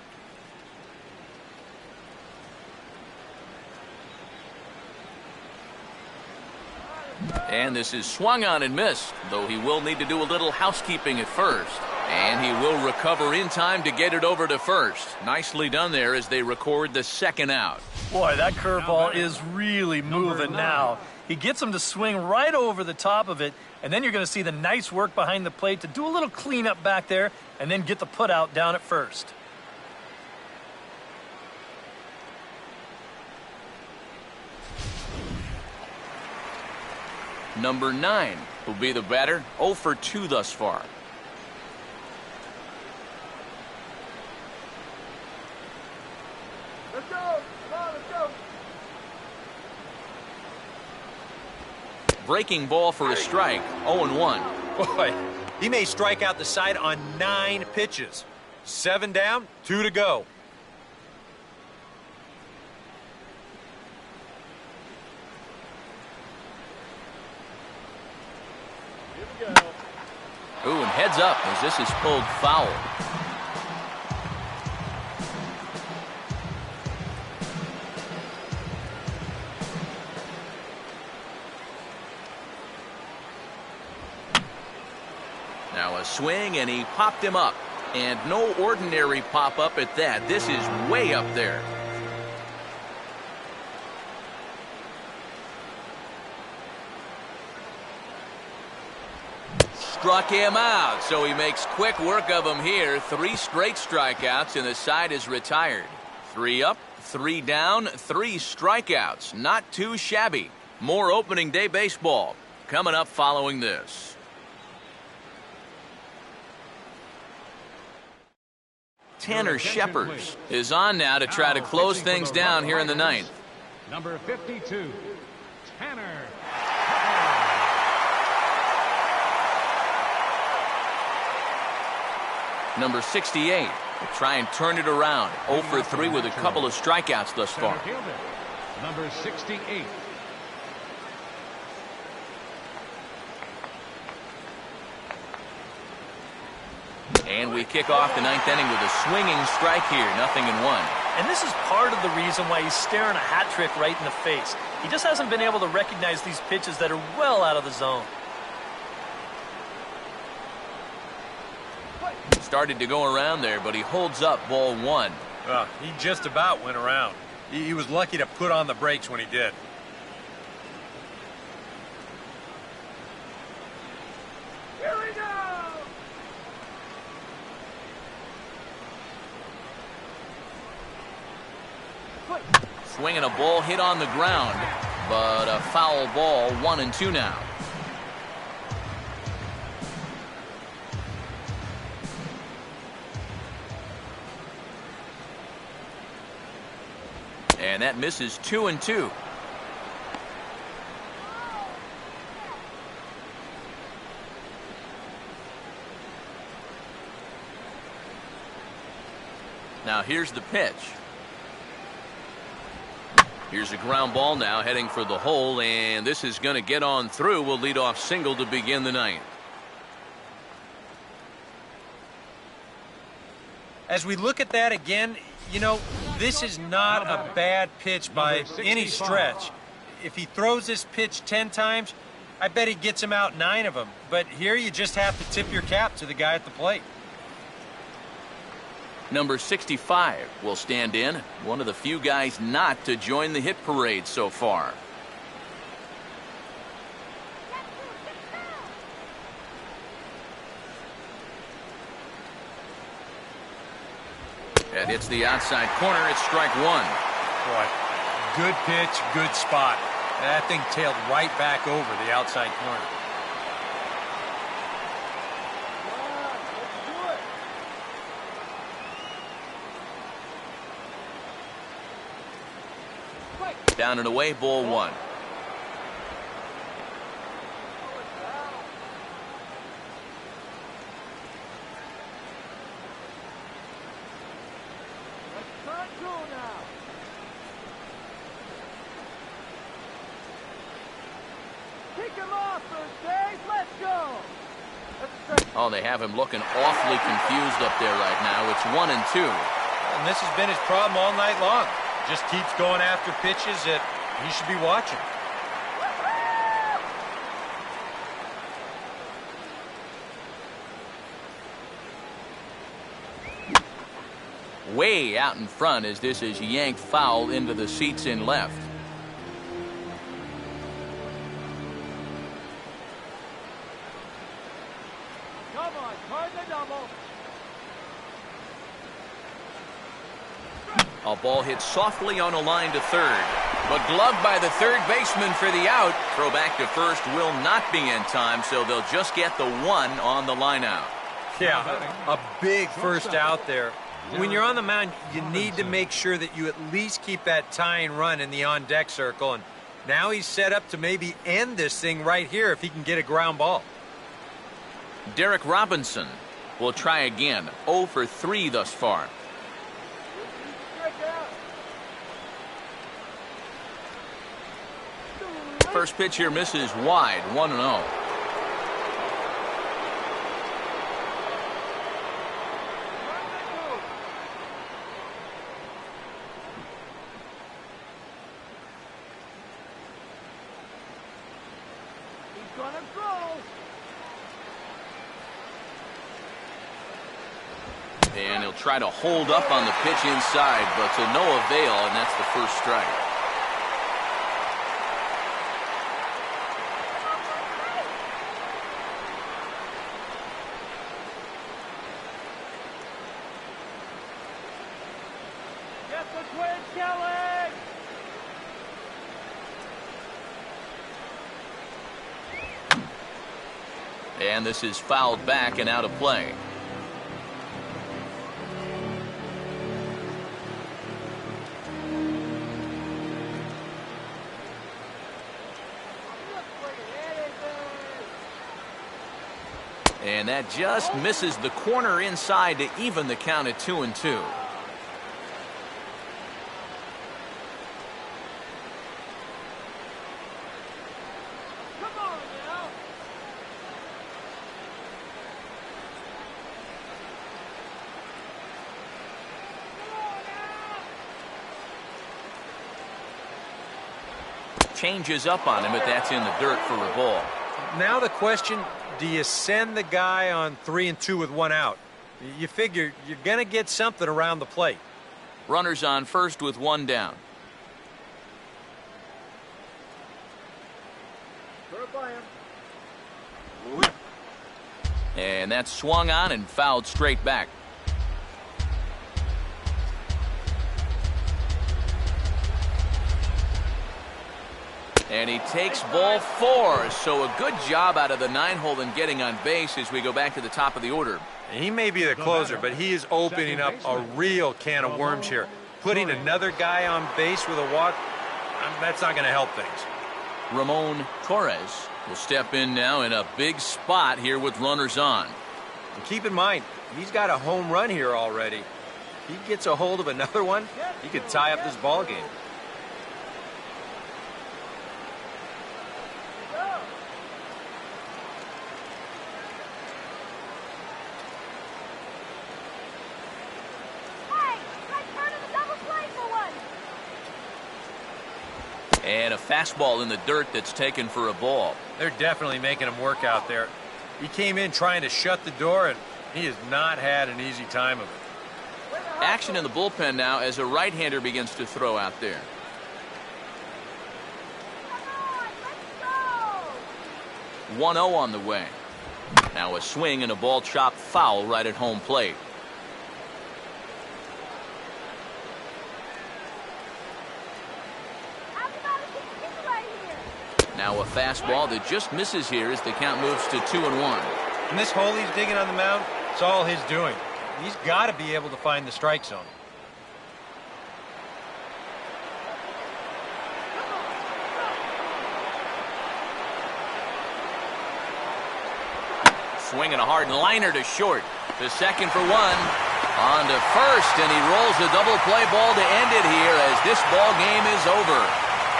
And this is swung on and missed, though he will need to do a little housekeeping at first. And he will recover in time to get it over to first. Nicely done there as they record the second out. Boy, that curveball is really moving now. He gets him to swing right over the top of it, and then you're going to see the nice work behind the plate to do a little cleanup back there and then get the put out down at first. Number 9 will be the batter, 0 for 2 thus far. Let's go. Come on, let's go. Breaking ball for a strike, 0-1. Boy, he may strike out the side on 9 pitches. 7 down, 2 to go. Ooh, and heads up as this is pulled foul. Now a swing, and he popped him up. And no ordinary pop-up at that. This is way up there. Struck him out, so he makes quick work of him here. 3 straight strikeouts, and the side is retired. 3 up, 3 down, 3 strikeouts. Not too shabby. More opening day baseball coming up following this. Tanner Scheppers is on now to try to close things down here in the 9th. Number 52, Tanner. Number 68 will try and turn it around. 0 for 3 with a couple of strikeouts thus far. Center fielder, number 68. And we kick off the 9th inning with a swinging strike here. 0-1. And this is part of the reason why he's staring a hat trick right in the face. He just hasn't been able to recognize these pitches that are well out of the zone. Started to go around there, but he holds up ball 1. He just about went around. He was lucky to put on the brakes when he did. Here we go. Swinging a ball hit on the ground, but a foul ball. 1-2 now. And that misses. 2-2. Now here's the pitch. Here's a ground ball now heading for the hole, and this is going to get on through. Will lead off single to begin the 9th. As we look at that again, you know, this is not a bad pitch by any stretch. If he throws this pitch 10 times, I bet he gets him out 9 of them. But here you just have to tip your cap to the guy at the plate. Number 65 will stand in. One of the few guys not to join the hit parade so far. That hits the outside corner. It's strike 1. Boy, good pitch, good spot. That thing tailed right back over the outside corner. Down and away, ball 1. Turn cool now. Kick him off, first base. Let's go. Oh, they have him looking awfully confused up there right now. It's 1-2. And this has been his problem all night long. Just keeps going after pitches that he should be watching. way out in front as this is yanked foul into the seats in left. Come on, turn the double. A ball hit softly on a line to third, but gloved by the third baseman for the out. Throw back to first will not be in time, so they'll just get the one on the line out. Yeah, a big first out there. When you're on the mound, you need to make sure that you at least keep that tying run in the on-deck circle, and now he's set up to maybe end this thing right here if he can get a ground ball. Derek Robinson will try again. 0 for 3 thus far. First pitch here misses wide, 1-0. He's gonna throw. And he'll try to hold up on the pitch inside, but to no avail, and that's the first strike. Get the twins, Kelly. And this is fouled back and out of play. And that just misses the corner inside to even the count at 2-2. Come on now. Changes up on him, but that's in the dirt for a ball. Now the question, do you send the guy on 3-2 with one out? You figure you're going to get something around the plate. Runners on first with one down. And that's swung on and fouled straight back. And he takes ball 4, so a good job out of the 9-hole in getting on base as we go back to the top of the order. He may be the closer, but he is opening up a real can of worms here. Putting another guy on base with a walk, that's not going to help things. Ramon Torres will step in now in a big spot here with runners on. And keep in mind, he's got a home run here already. If he gets a hold of another one, he could tie up this ball game. And a fastball in the dirt that's taken for a ball. They're definitely making him work out there. He came in trying to shut the door, and he has not had an easy time of it. Action in the bullpen now as a right-hander begins to throw out there. Come on, 1-0 on the way. Now a swing and a ball chopped foul right at home plate. Now a fastball that just misses here as the count moves to 2-1. And this hole he's digging on the mound, it's all his doing. He's got to be able to find the strike zone. Swinging a hard liner to short. The second for one. On to first, and he rolls a double play ball to end it here as this ball game is over.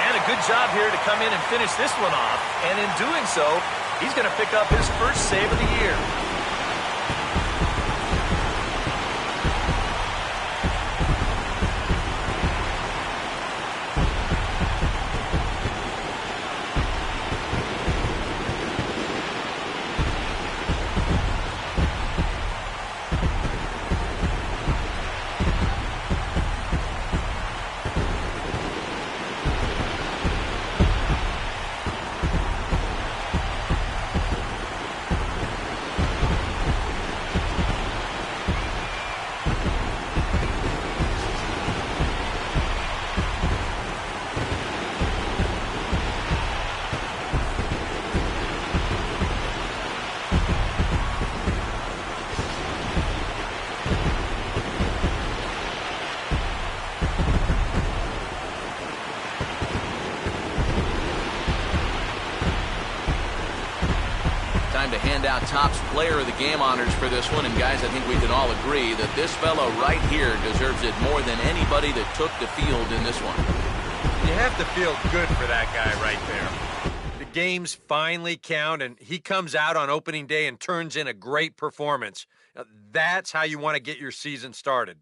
And a good job here to come in and finish this one off. And in doing so, he's going to pick up his first save of the year. hand out Topps Player of the Game honors for this one. And guys, I think we can all agree that this fellow right here deserves it more than anybody that took the field in this one. You have to feel good for that guy right there. The games finally count, and he comes out on opening day and turns in a great performance. Now, that's how you want to get your season started.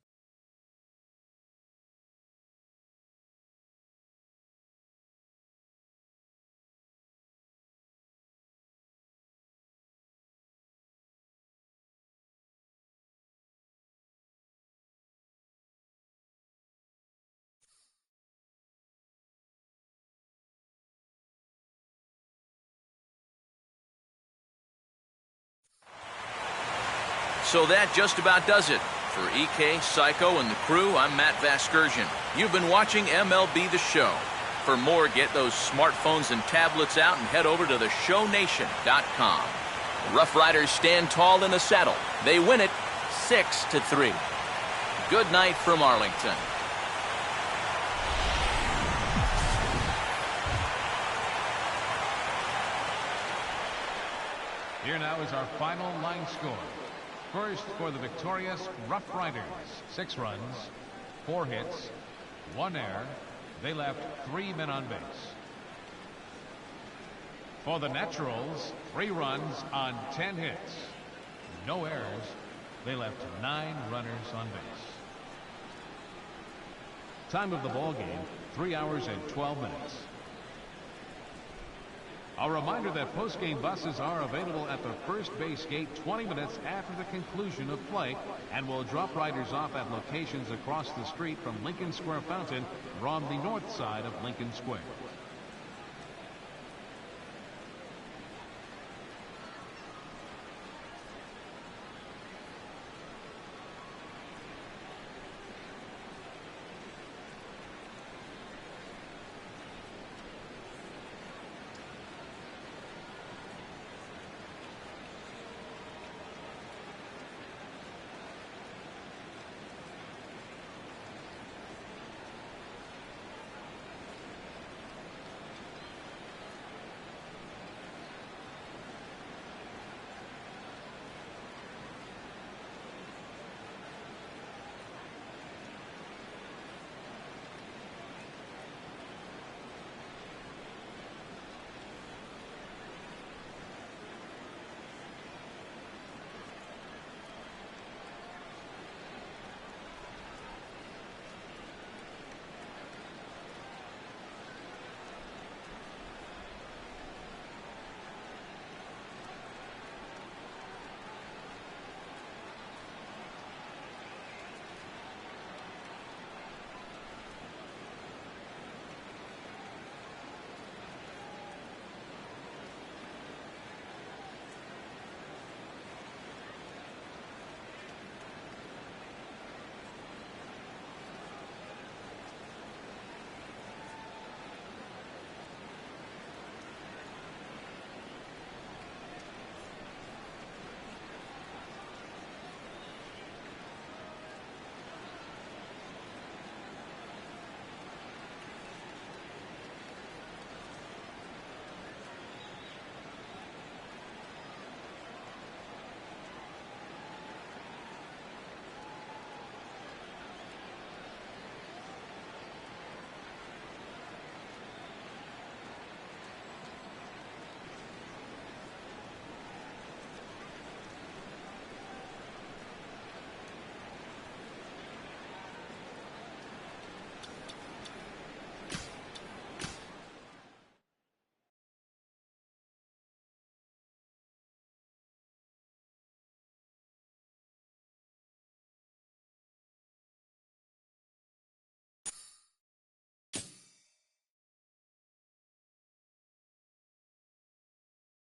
So that just about does it. For EK, Psycho, and the crew, I'm Matt Vasgersian. You've been watching MLB The Show. For more, get those smartphones and tablets out and head over to theshownation.com. The Roughriders stand tall in the saddle. They win it 6-3. Good night from Arlington. Here now is our final line score. First, for the victorious Roughriders, 6 runs, 4 hits, 1 error. They left 3 men on base. For the Naturals, 3 runs on 10 hits, no errors. They left 9 runners on base. Time of the ball game, 3 hours and 12 minutes. A reminder that post-game buses are available at the first base gate 20 minutes after the conclusion of play and will drop riders off at locations across the street from Lincoln Square Fountain or on the north side of Lincoln Square.